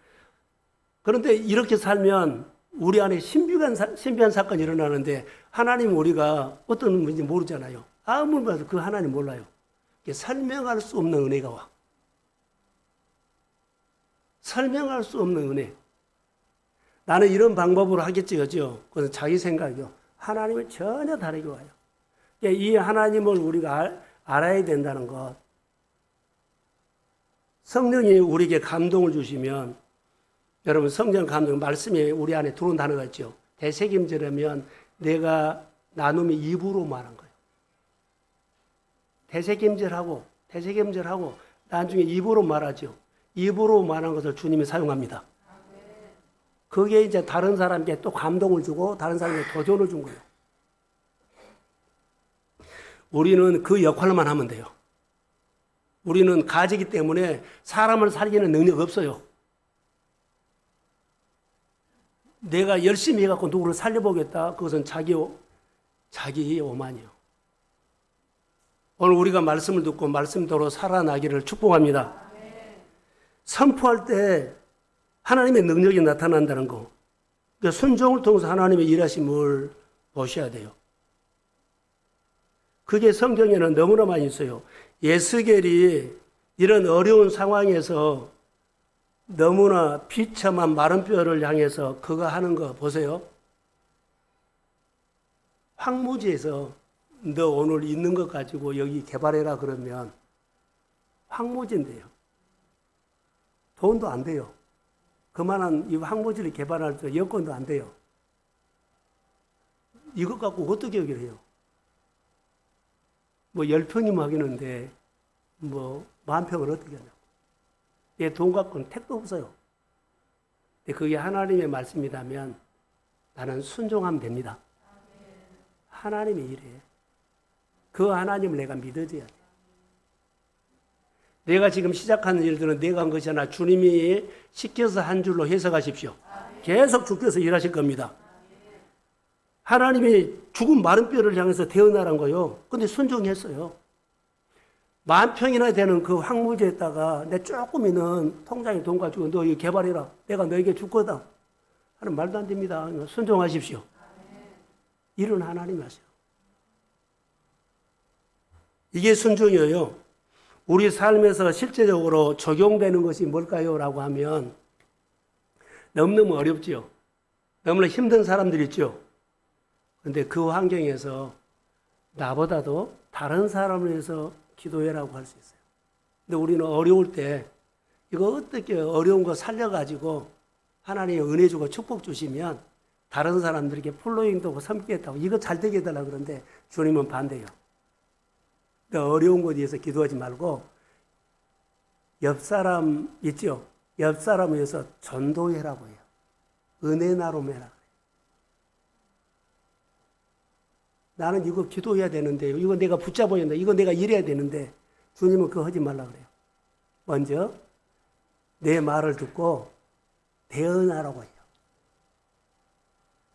그런데 이렇게 살면 우리 안에 신비한 사건이 일어나는데 하나님 우리가 어떤 분인지 모르잖아요. 아무리 봐도 그 하나님 몰라요. 설명할 수 없는 은혜가 와. 설명할 수 없는 은혜. 나는 이런 방법으로 하겠지, 그죠? 그건 자기 생각이요. 하나님은 전혀 다르게 와요. 이 하나님을 우리가 알아야 된다는 것. 성령이 우리에게 감동을 주시면, 여러분 성령 감동, 말씀이 우리 안에 들어온 단어가 있죠. 되새김질하면 내가 나눔이 입으로 말한 거예요. 되새김질하고 나중에 입으로 말하죠. 입으로 말한 것을 주님이 사용합니다. 그게 이제 다른 사람에게 또 감동을 주고 다른 사람에게 도전을 준 거예요. 우리는 그 역할만 하면 돼요. 우리는 가지기 때문에 사람을 살리는 능력이 없어요. 내가 열심히 해갖고 누구를 살려보겠다. 그것은 자기 오만이요. 오늘 우리가 말씀을 듣고 말씀대로 살아나기를 축복합니다. 선포할 때 하나님의 능력이 나타난다는 거. 그러니까 순종을 통해서 하나님의 일하심을 보셔야 돼요. 그게 성경에는 너무나 많이 있어요. 예스겔이 이런 어려운 상황에서 너무나 비참한 마른 뼈를 향해서 그거 하는 거 보세요. 황무지에서 너 오늘 있는 것 가지고 여기 개발해라 그러면 황무지인데요. 돈도 안 돼요. 그만한 이 황무지를 개발할 때 여건도 안 돼요. 이것 갖고 어떻게 여기를 해요? 뭐 10평이면 하겠는데 뭐 10,000평을 어떻게 하냐고. 얘 돈 갖고는 택도 없어요. 근데 그게 하나님의 말씀이라면 나는 순종하면 됩니다. 하나님의 일이에요. 그 하나님을 내가 믿어줘야 돼. 내가 지금 시작하는 일들은 내가 한 것이 아니라 주님이 시켜서 한 줄로 해석하십시오. 계속 주께서 일하실 겁니다. 하나님이 죽은 마른 뼈를 향해서 태어나란 거요. 근데 순종했어요. 10,000평이나 되는 그 황무지에다가 내 조금 있는 통장에 돈 가지고 너 이거 개발해라. 내가 너에게 줄 거다. 하는 말도 안 됩니다. 순종하십시오. 일은 하나님이 하세요. 이게 순종이에요. 우리 삶에서 실제적으로 적용되는 것이 뭘까요? 라고 하면 너무너무 어렵지요. 너무나 힘든 사람들 있죠. 그런데 그 환경에서 나보다도 다른 사람을 위해서 기도해라고 할 수 있어요. 근데 우리는 어려울 때 이거 어떻게 어려운 거 살려가지고 하나님의 은혜 주고 축복 주시면 다른 사람들에게 플로잉도 하고 섬기겠다고 이거 잘 되게 해달라 그러는데 주님은 반대예요. 어려운 것에 대해서 기도하지 말고 옆 사람 있죠? 옆 사람을 위해서 전도해라고 해요. 은혜 나눔해라. 나는 이거 기도해야 되는데 이거 내가 붙잡아야 된다. 이거 내가 이래야 되는데 주님은 그거 하지 말라 그래요. 먼저 내 말을 듣고 대응하라고 해요.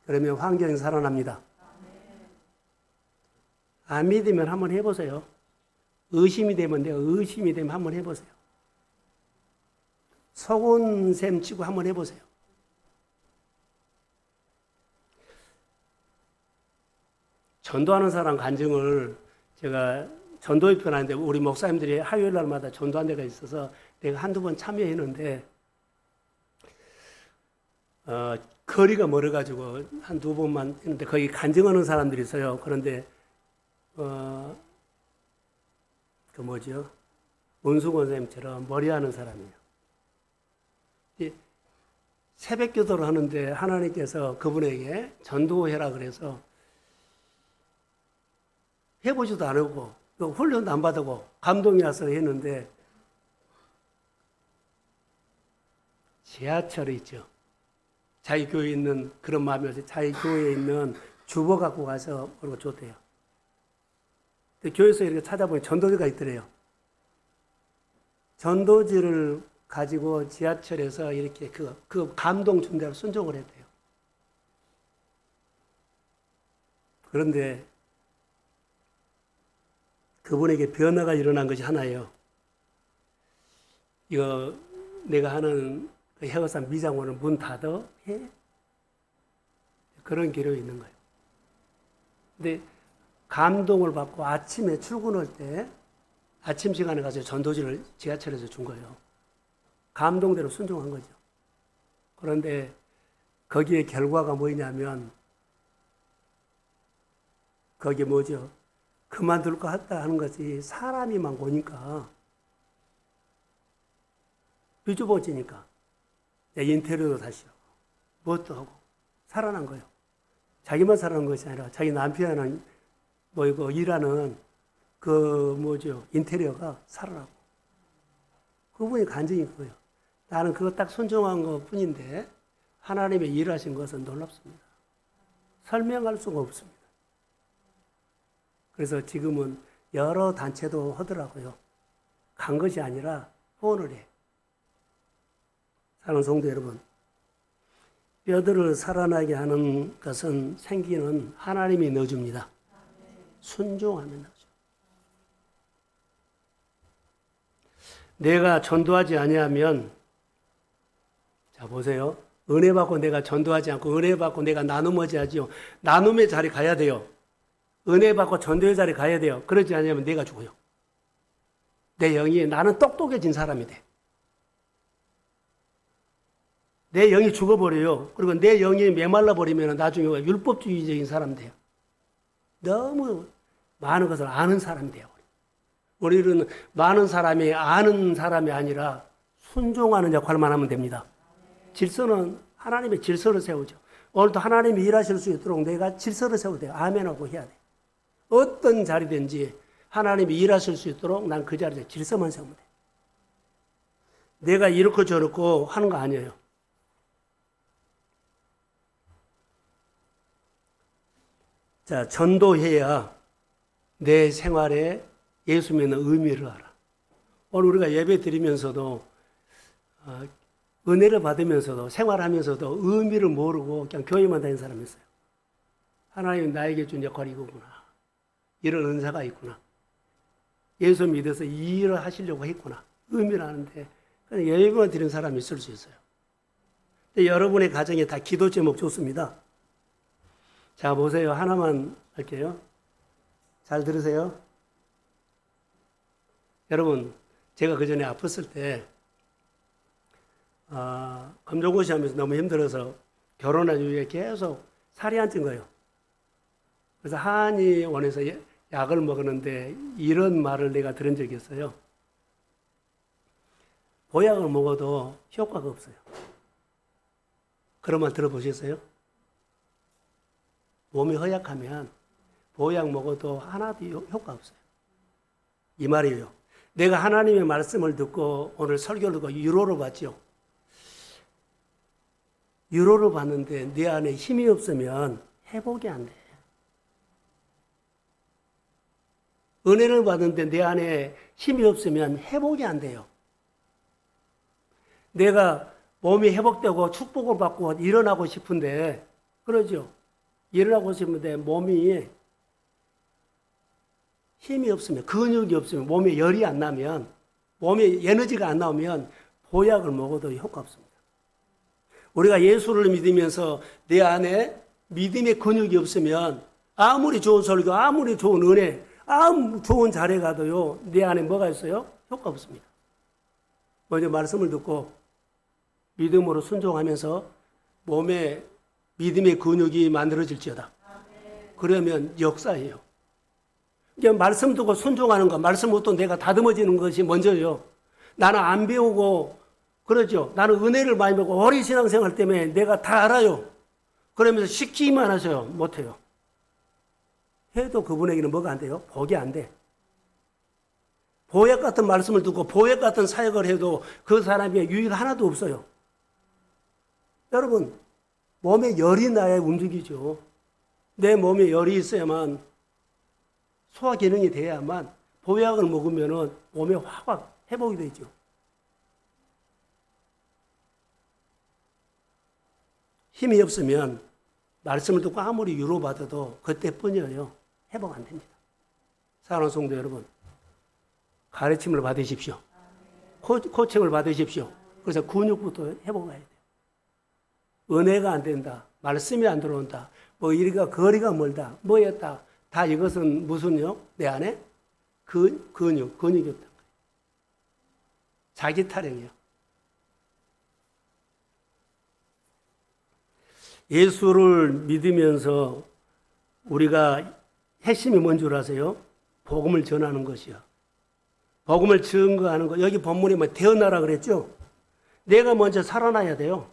그러면 환경이 살아납니다. 안 믿으면 한번 해보세요. 의심이 되면 한번 해보세요. 속은 셈 치고 한번 해보세요. 전도하는 사람 간증을 제가 전도회 편하는데 우리 목사님들이 화요일 날마다 전도한 데가 있어서 내가 한두 번 참여했는데 거리가 멀어가지고 한두 번만 했는데 거기 간증하는 사람들이 있어요. 그런데 그 뭐죠? 원수권 선생님처럼 머리하는 사람이에요. 새벽 기도를 하는데 하나님께서 그분에게 전도해라 그래서 해보지도 않고 훈련도 안 받고 감동이 와서 했는데 지하철에 있죠. 자기 교회에 있는 그런 마음이어서 자기 교회에 있는 주보 갖고 가서 그러고 줬대요. 교회에서 이렇게 찾아보니 전도지가 있더래요. 전도지를 가지고 지하철에서 이렇게 그 감동 준 대로 순종을 했대요. 그런데 그분에게 변화가 일어난 것이 하나예요. 이거 내가 하는 그 해외산 미장원을 문 닫아 해? 그런 기록이 있는 거예요. 근데 감동을 받고 아침에 출근할 때 아침 시간에 가서 전도지를 지하철에서 준 거예요. 감동대로 순종한 거죠. 그런데 거기에 결과가 뭐냐면 거기 뭐죠? 그만둘 것 같다 하는 것이 사람이 막 오니까 뒤집어지니까 인테리어도 다시 하고 무엇도 하고 살아난 거예요. 자기만 살아난 것이 아니라 자기 남편은 뭐 이거 일하는 그 뭐죠 인테리어가 살아나고 그분이 간증이 그거예요. 나는 그거 딱 순종한 것 뿐인데 하나님의 일하신 것은 놀랍습니다. 설명할 수가 없습니다. 그래서 지금은 여러 단체도 하더라고요. 간 것이 아니라 후원을 해. 사랑하는 성도 여러분, 뼈들을 살아나게 하는 것은 생기는 하나님이 넣어줍니다. 순종하면 나죠. 내가 전도하지 아니하면 자 보세요. 은혜 받고 내가 전도하지 않고 은혜 받고 내가 나눔하지 하지요. 나눔의 자리 가야 돼요. 은혜 받고 전도의 자리 가야 돼요. 그러지 않으면 내가 죽어요. 내 영이 나는 똑똑해진 사람이 돼. 내 영이 죽어버려요. 그리고 내 영이 메말라 버리면 나중에 율법주의적인 사람 돼요. 너무 많은 것을 아는 사람이 돼요. 우리는 많은 사람이 아는 사람이 아니라 순종하는 역할만 하면 됩니다. 질서는 하나님의 질서를 세우죠. 오늘도 하나님이 일하실 수 있도록 내가 질서를 세워야 돼요. 아멘하고 해야 돼요. 어떤 자리든지 하나님이 일하실 수 있도록 난 그 자리에 질서만 세우면 돼요. 내가 이렇고 저렇고 하는 거 아니에요. 자, 전도해야 내 생활에 예수 믿는 의미를 알아. 오늘 우리가 예배 드리면서도 은혜를 받으면서도 생활하면서도 의미를 모르고 그냥 교회만 다니는 사람이 있어요. 하나님 나에게 준 역할이 이거구나. 이런 은사가 있구나. 예수 믿어서 이 일을 하시려고 했구나. 의미를 아는데 그냥 예배만 드리는 사람이 있을 수 있어요. 근데 여러분의 가정에 다 기도 제목 좋습니다. 자, 보세요. 하나만 할게요. 잘 들으세요. 여러분, 제가 그 전에 아팠을 때 검정고시 하면서 너무 힘들어서 결혼한 이후에 계속 살이 안 찐 거예요. 그래서 한의원에서 약을 먹었는데 이런 말을 내가 들은 적이 있어요. 보약을 먹어도 효과가 없어요. 그런 말 들어보셨어요? 몸이 허약하면 보약 먹어도 하나도 효과 없어요. 이 말이에요. 내가 하나님의 말씀을 듣고 오늘 설교를 듣고 위로를 받죠. 위로를 받는데 내 안에 힘이 없으면 회복이 안 돼. 은혜를 받는데 내 안에 힘이 없으면 회복이 안 돼요. 내가 몸이 회복되고 축복을 받고 일어나고 싶은데, 그러죠. 일어나고 싶은데 몸이 힘이 없으면, 근육이 없으면, 몸에 열이 안 나면, 몸에 에너지가 안 나오면 보약을 먹어도 효과 없습니다. 우리가 예수를 믿으면서 내 안에 믿음의 근육이 없으면 아무리 좋은 설교, 아무리 좋은 은혜, 아무리 좋은 자리에 가도요, 내 안에 뭐가 있어요? 효과 없습니다. 먼저 말씀을 듣고 믿음으로 순종하면서 몸에 믿음의 근육이 만들어질지어다. 그러면 역사예요. 이게 말씀 듣고 순종하는 거, 말씀 못 듣고 내가 다듬어지는 것이 먼저요. 나는 안 배우고, 그러죠. 나는 은혜를 많이 배우고, 오래 신앙생활 때문에 내가 다 알아요. 그러면서 시키기만 하세요. 못해요. 해도 그분에게는 뭐가 안 돼요? 복이 안 돼. 보약 같은 말씀을 듣고, 보약 같은 사역을 해도 그 사람의 유익 하나도 없어요. 여러분, 몸에 열이 나야 움직이죠. 내 몸에 열이 있어야만, 소화 기능이 돼야만 보약을 먹으면 몸에 확 회복이 되죠. 힘이 없으면 말씀을 듣고 아무리 위로받아도 그때뿐이에요. 회복 안 됩니다. 사랑하는 성도 여러분, 가르침을 받으십시오. 코칭을 받으십시오. 그래서 근육부터 회복해야 돼요. 은혜가 안 된다. 말씀이 안 들어온다. 뭐 이리가 거리가 멀다. 뭐였다. 다 이것은 무슨요? 내 안에 근육이 없다. 자기 타령이요. 예수를 믿으면서 우리가 핵심이 뭔 줄 아세요? 복음을 전하는 것이요. 복음을 증거하는 것. 여기 본문에 뭐 태어나라 그랬죠? 내가 먼저 살아나야 돼요.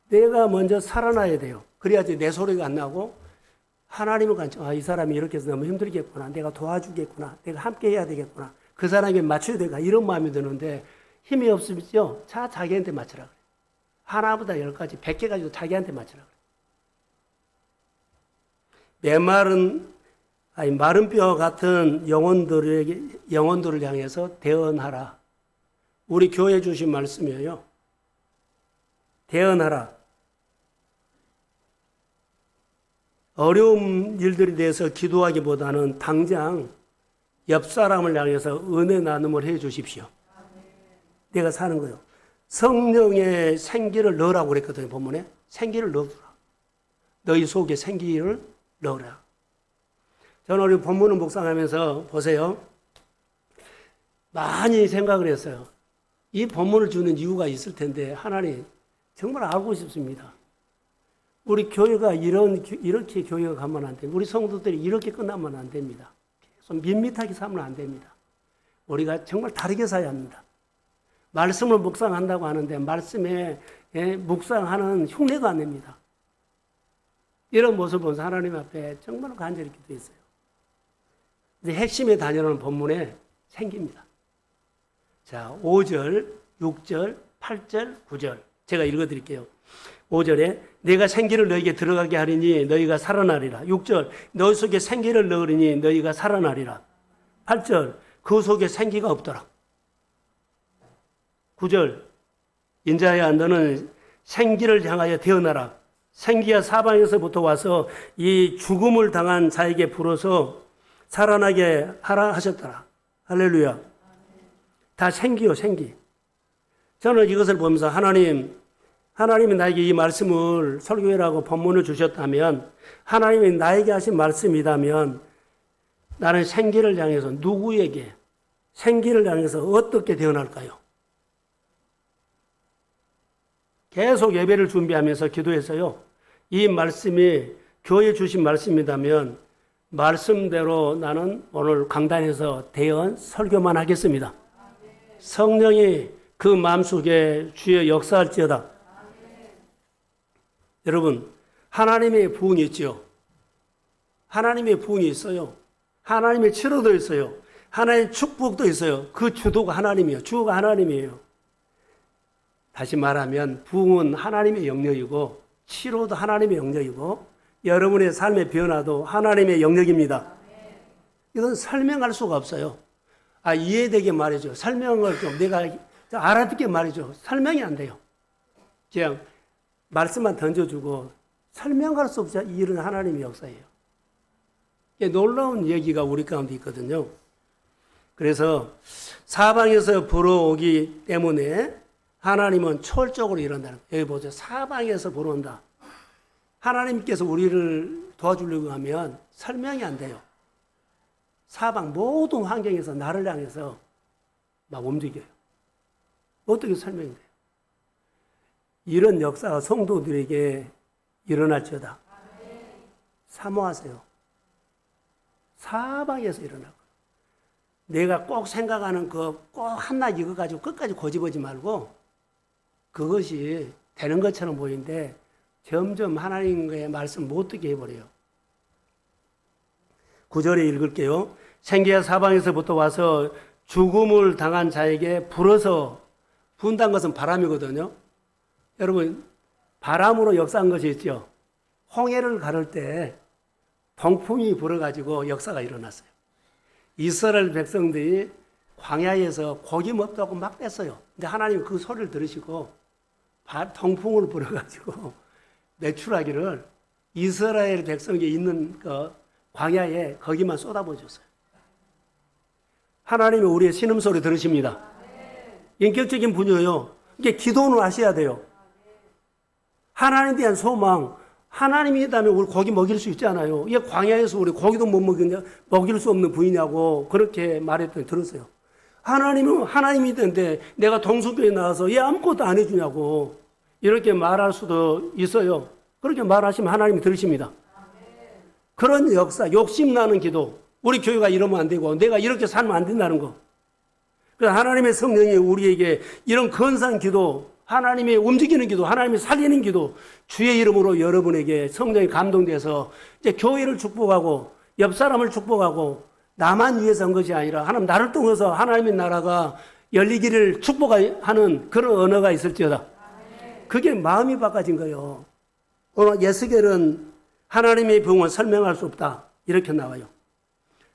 내가 먼저 살아나야 돼요. 그래야지 내 소리가 안 나고 하나님을 간청, 이 사람이 이렇게 해서 너무 힘들겠구나. 내가 도와주겠구나. 내가 함께 해야 되겠구나. 그 사람에게 맞춰야 되겠구나. 이런 마음이 드는데 힘이 없으면요. 자기한테 맞추라 그래요. 하나보다 10가지, 100개 가지고 자기한테 맞추라 그래요. 마른 뼈 같은 영혼들을 향해서 대언하라. 우리 교회 주신 말씀이에요. 대언하라. 어려운 일들에 대해서 기도하기보다는 당장 옆 사람을 향해서 은혜 나눔을 해 주십시오. 내가 사는 거요. 성령의 생기를 넣으라고 그랬거든요, 본문에. 생기를 넣어주라. 너희 속에 생기를 넣으라. 저는 우리 본문을 묵상하면서 보세요. 많이 생각을 했어요. 이 본문을 주는 이유가 있을 텐데 하나님 정말 알고 싶습니다. 우리 교회가 이렇게 교회가 가면 안 됩니다. 우리 성도들이 이렇게 끝나면 안 됩니다. 계속 밋밋하게 살면 안 됩니다. 우리가 정말 다르게 살아야 합니다. 말씀을 묵상한다고 하는데 말씀에 묵상하는 흉내가 안 냅니다. 이런 모습을 보면서 하나님 앞에 정말 간절히 기도했어요. 이제 핵심의 단어는 본문에 생깁니다. 자, 5절, 6절, 8절, 9절. 제가 읽어드릴게요. 5절에 내가 생기를 너에게 들어가게 하리니 너희가 살아나리라. 6절 너희 속에 생기를 넣으리니 너희가 살아나리라. 8절 그 속에 생기가 없더라. 9절 인자야 너는 생기를 향하여 태어나라. 생기가 사방에서부터 와서 이 죽음을 당한 자에게 불어서 살아나게 하라 하셨더라. 할렐루야. 다 생기요, 생기. 저는 이것을 보면서 하나님이 나에게 이 말씀을 설교회라고 본문을 주셨다면, 하나님이 나에게 하신 말씀이라면, 나는 생기를 향해서 누구에게, 생기를 향해서 어떻게 태어날까요? 계속 예배를 준비하면서 기도해서요, 이 말씀이 교회 주신 말씀이라면, 말씀대로 나는 오늘 강단에서 대언 설교만 하겠습니다. 성령이 그 마음속에 주여 역사할지어다. 여러분, 하나님의 부흥이 있죠. 하나님의 부흥이 있어요. 하나님의 치료도 있어요. 하나님의 축복도 있어요. 그 주도가 하나님이에요. 주가 하나님이에요. 다시 말하면 부흥은 하나님의 영역이고 치료도 하나님의 영역이고 여러분의 삶의 변화도 하나님의 영역입니다. 이건 설명할 수가 없어요. 이해되게 말이죠. 설명을 좀 내가 알아듣게 말이죠. 설명이 안 돼요. 그냥 말씀만 던져주고 설명할 수 없이 일은 하나님의 역사예요. 놀라운 얘기가 우리 가운데 있거든요. 그래서 사방에서 불어오기 때문에 하나님은 초월적으로 일한다는 거예요. 여기 보세요. 사방에서 불어온다. 하나님께서 우리를 도와주려고 하면 설명이 안 돼요. 사방 모든 환경에서 나를 향해서 막 움직여요. 어떻게 설명이 돼요? 이런 역사가 성도들에게 일어날지어다. 사모하세요. 사방에서 일어나고. 내가 꼭 생각하는 꼭 하나 이거 가지고 끝까지 고집하지 말고 그것이 되는 것처럼 보이는데 점점 하나님의 말씀 못 듣게 해버려요. 9절에 읽을게요. 생기가 사방에서부터 와서 죽음을 당한 자에게 불어서, 분다는 것은 바람이거든요. 여러분, 바람으로 역사한 것이 있죠. 홍해를 가를 때 동풍이 불어가지고 역사가 일어났어요. 이스라엘 백성들이 광야에서 고기 먹다고 막 뺐어요. 근데 하나님 그 소리를 들으시고 동풍을 불어가지고 매출하기를 이스라엘 백성이 있는 그 광야에 거기만 쏟아부어줬어요. 하나님이 우리의 신음소리 들으십니다. 인격적인 분이에요. 이게 기도는 하셔야 돼요. 하나님에 대한 소망, 하나님이 있다면 우리 고기 먹일 수 있잖아요. 이게 광야에서 우리 고기도 못 먹이냐, 먹일 수 없는 부인이냐고 그렇게 말했더니 들었어요. 하나님은 하나님이 있는데 내가 동성교에 나와서 얘 아무것도 안 해주냐고 이렇게 말할 수도 있어요. 그렇게 말하시면 하나님이 들으십니다. 그런 역사, 욕심나는 기도, 우리 교회가 이러면 안 되고 내가 이렇게 살면 안 된다는 거. 그래서 하나님의 성령이 우리에게 이런 건사한 기도, 하나님의 움직이는 기도, 하나님의 살리는 기도, 주의 이름으로 여러분에게 성령이 감동돼서 이제 교회를 축복하고 옆 사람을 축복하고 나만 위해서 한 것이 아니라 하나님 나를 통해서 하나님의 나라가 열리기를 축복하는 그런 언어가 있을지어다. 그게 마음이 바꿔진 거예요. 오늘 예스겔은 하나님의 부흥을 설명할 수 없다. 이렇게 나와요.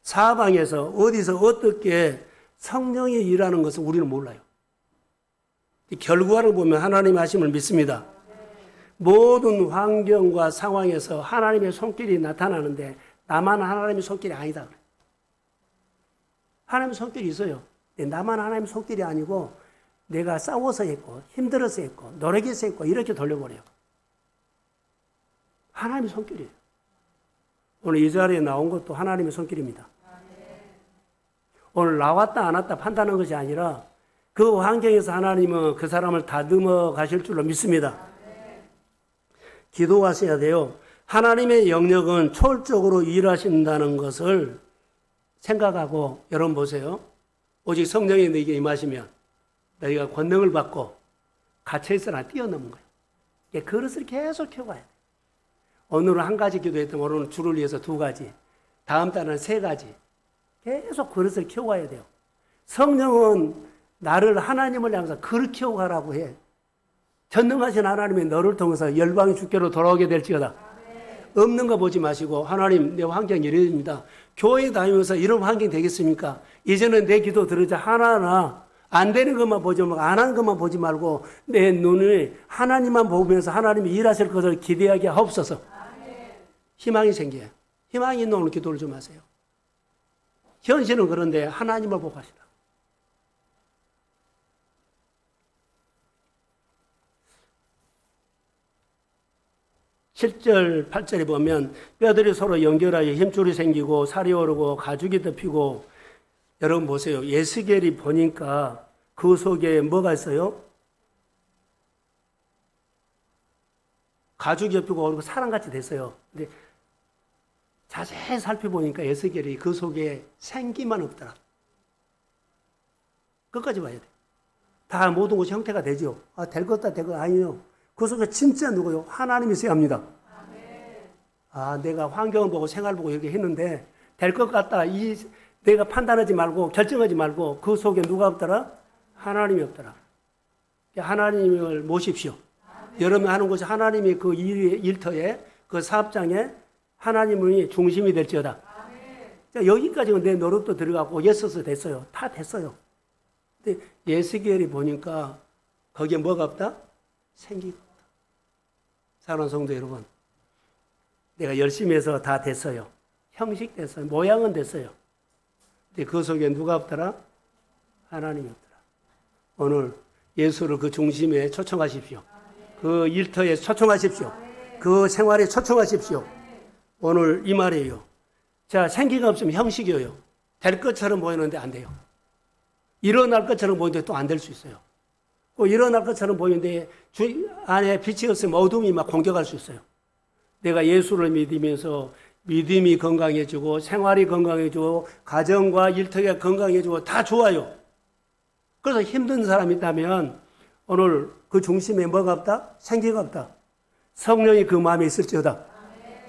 사방에서 어디서 어떻게 성령이 일하는 것을 우리는 몰라요. 결과를 보면 하나님의 하심을 믿습니다. 모든 환경과 상황에서 하나님의 손길이 나타나는데 나만 하나님의 손길이 아니다. 하나님의 손길이 있어요. 나만 하나님의 손길이 아니고 내가 싸워서 했고 힘들어서 했고 노력해서 했고 이렇게 돌려버려요. 하나님의 손길이에요. 오늘 이 자리에 나온 것도 하나님의 손길입니다. 오늘 나왔다 안 왔다 판단하는 것이 아니라 그 환경에서 하나님은 그 사람을 다듬어 가실 줄로 믿습니다. 기도하셔야 돼요. 하나님의 영역은 초월적으로 일하신다는 것을 생각하고 여러분 보세요. 오직 성령이 너에게 임하시면 너희가 권능을 받고 갇혀있으나 뛰어넘은 거예요. 그릇을 계속 켜가야 돼요. 오늘은 한 가지 기도했더니 오늘은 주를 위해서 2가지, 다음 달은 3가지. 계속 그릇을 켜가야 돼요. 성령은 나를 하나님을 향해서 그릇 켜가라고 해. 전능하신 하나님이 너를 통해서 열방이 주께로 돌아오게 될지어다. 없는 거 보지 마시고 하나님 내 환경이 이래입니다. 교회 다니면서 이런 환경이 되겠습니까? 이제는 내 기도 들으자 하나하나 안 되는 것만 보지 말고 안 하는 것만 보지 말고 내 눈을 하나님만 보면서 하나님이 일하실 것을 기대하게 하옵소서. 희망이 생겨요. 희망이 있는 오늘 기도를 좀 하세요. 현실은 그런데 하나님을 보고 하시라. (7절) (8절에) 보면 뼈들이 서로 연결하여 힘줄이 생기고 살이 오르고 가죽이 덮이고. 여러분 보세요. 에스겔이 보니까 그 속에 뭐가 있어요? 가죽이 덮이고 오르고 사람같이 됐어요. 근데 자세히 살펴보니까 에스겔이 그 속에 생기만 없더라. 끝까지 봐야 돼. 다 모든 것이 형태가 되죠. 될 것 같다, 될 것 아니요. 그 속에 진짜 누구요? 하나님이 있어야 합니다. 내가 환경을 보고 생활을 보고 이렇게 했는데 될 것 같다. 내가 판단하지 말고 결정하지 말고 그 속에 누가 없더라? 하나님이 없더라. 하나님을 모십시오. 여러분 하는 것이 하나님이 그 일터에 그 사업장에 하나님이 중심이 될지어다. 여기까지는 내 노릇도 들어가고 예서서 됐어요. 다 됐어요. 근데 에스겔이 보니까 거기에 뭐가 없다? 생기가 없다. 사랑하는 성도 여러분, 내가 열심히 해서 다 됐어요. 형식 됐어요. 모양은 됐어요. 근데 그 속에 누가 없더라? 하나님이 없더라. 오늘 예수를 그 중심에 초청하십시오. 그 일터에 초청하십시오. 그 생활에 초청하십시오. 오늘 이 말이에요. 자, 생기가 없으면 형식이에요. 될 것처럼 보이는데 안 돼요. 일어날 것처럼 보이는데 또 안 될 수 있어요. 일어날 것처럼 보이는데 주 안에 빛이 없으면 어둠이 막 공격할 수 있어요. 내가 예수를 믿으면서 믿음이 건강해지고 생활이 건강해지고 가정과 일터가 건강해지고 다 좋아요. 그래서 힘든 사람이 있다면 오늘 그 중심에 뭐가 없다? 생기가 없다. 성령이 그 마음에 있을지어다.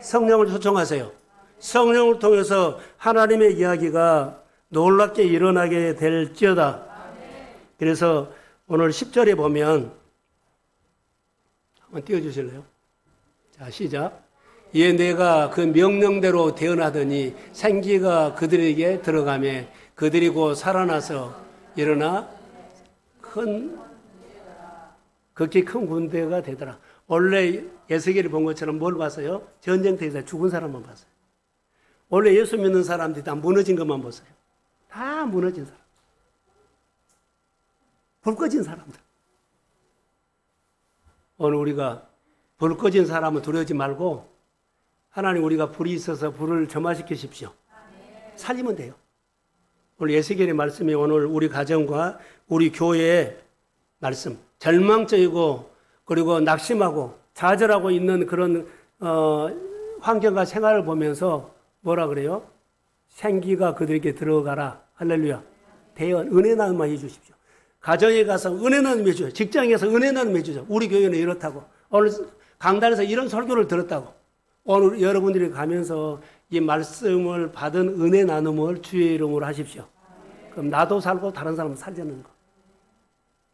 성령을 초청하세요. 성령을 통해서 하나님의 이야기가 놀랍게 일어나게 될지어다. 그래서 오늘 10절에 보면 한번 띄워주실래요? 자, 시작. 이에 내가 그 명령대로 대언하더니 생기가 그들에게 들어가매 그들이 곧 살아나서 일어나 극히 큰 군대가 되더라. 원래 에스겔이 본 것처럼 뭘 봤어요? 전쟁터에서 죽은 사람만 봤어요. 원래 예수 믿는 사람들이 다 무너진 것만 봤어요. 다 무너진 사람. 불 꺼진 사람들. 오늘 우리가 불 꺼진 사람은 두려워하지 말고 하나님 우리가 불이 있어서 불을 점화시키십시오. 살리면 돼요. 오늘 에스겔의 말씀이 오늘 우리 가정과 우리 교회의 말씀. 절망적이고 그리고 낙심하고 좌절하고 있는 그런 환경과 생활을 보면서 뭐라 그래요? 생기가 그들에게 들어가라. 할렐루야. 대언, 은혜 나눔만 해주십시오. 가정에 가서 은혜 나눔 해주세요. 직장에서 은혜 나눔 해주세요. 우리 교회는 이렇다고. 오늘 강단에서 이런 설교를 들었다고. 오늘 여러분들이 가면서 이 말씀을 받은 은혜 나눔을 주의 이름으로 하십시오. 그럼 나도 살고 다른 사람 살자는 거.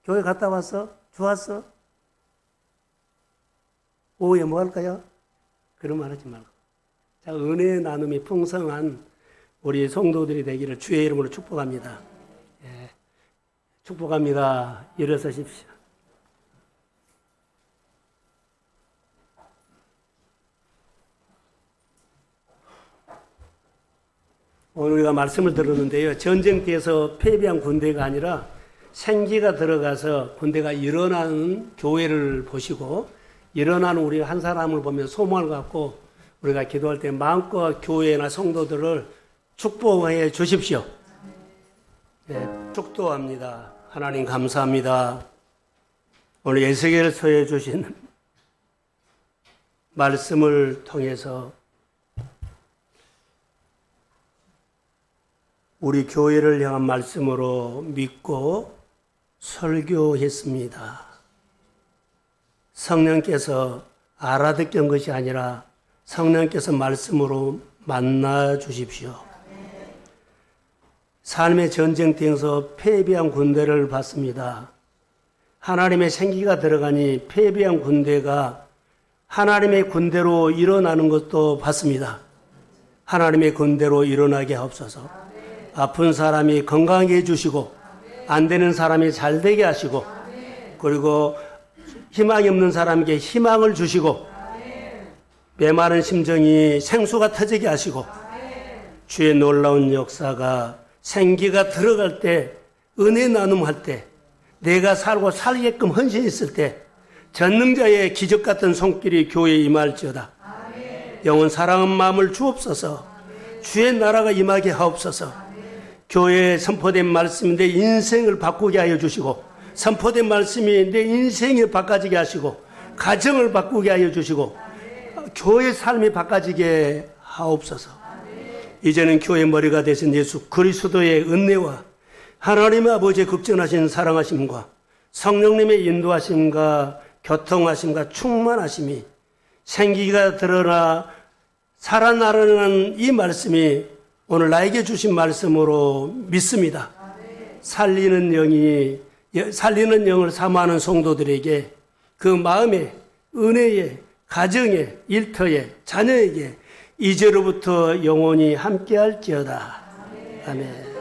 교회 갔다 왔어? 좋았어? 오후에 뭐 할까요? 그런 말 하지 말고. 자, 은혜 나눔이 풍성한 우리 성도들이 되기를 주의 이름으로 축복합니다. 예, 축복합니다. 일어서십시오. 오늘 우리가 말씀을 들었는데요. 전쟁터에서 패배한 군대가 아니라 생기가 들어가서 군대가 일어나는 교회를 보시고 일어나는 우리 한 사람을 보면 소망을 갖고 우리가 기도할 때 마음껏 교회나 성도들을 축복해 주십시오. 네, 축도합니다. 하나님 감사합니다. 오늘 에스겔서에 주신 말씀을 통해서 우리 교회를 향한 말씀으로 믿고 설교했습니다. 성령께서 알아듣게 한 것이 아니라 성령께서 말씀으로 만나 주십시오. 삶의 전쟁터에서 패배한 군대를 봤습니다. 하나님의 생기가 들어가니 패배한 군대가 하나님의 군대로 일어나는 것도 봤습니다. 하나님의 군대로 일어나게 하옵소서. 아픈 사람이 건강하게 해주시고 안 되는 사람이 잘 되게 하시고 그리고 희망이 없는 사람에게 희망을 주시고 메마른 심정이 생수가 터지게 하시고 주의 놀라운 역사가 생기가 들어갈 때 은혜 나눔할 때 내가 살고 살게끔 헌신했을 때 전능자의 기적 같은 손길이 교회에 임할지어다. 영원 사랑한 마음을 주옵소서. 주의 나라가 임하게 하옵소서. 교회에 선포된 말씀이 내 인생을 바꾸게 하여 주시고 선포된 말씀이 내 인생을 바꿔지게 하시고 가정을 바꾸게 하여 주시고 교회의 삶이 바꿔지게 하옵소서. 이제는 교회의 머리가 되신 예수 그리스도의 은혜와 하나님 아버지의 극전하신 사랑하심과 성령님의 인도하심과 교통하심과 충만하심이 생기가 드러나 살아나라는 이 말씀이 오늘 나에게 주신 말씀으로 믿습니다. 살리는 영을 사모하는 성도들에게 그 마음에 은혜에 가정에 일터에 자녀에게 이제로부터 영원히 함께할지어다. 아멘.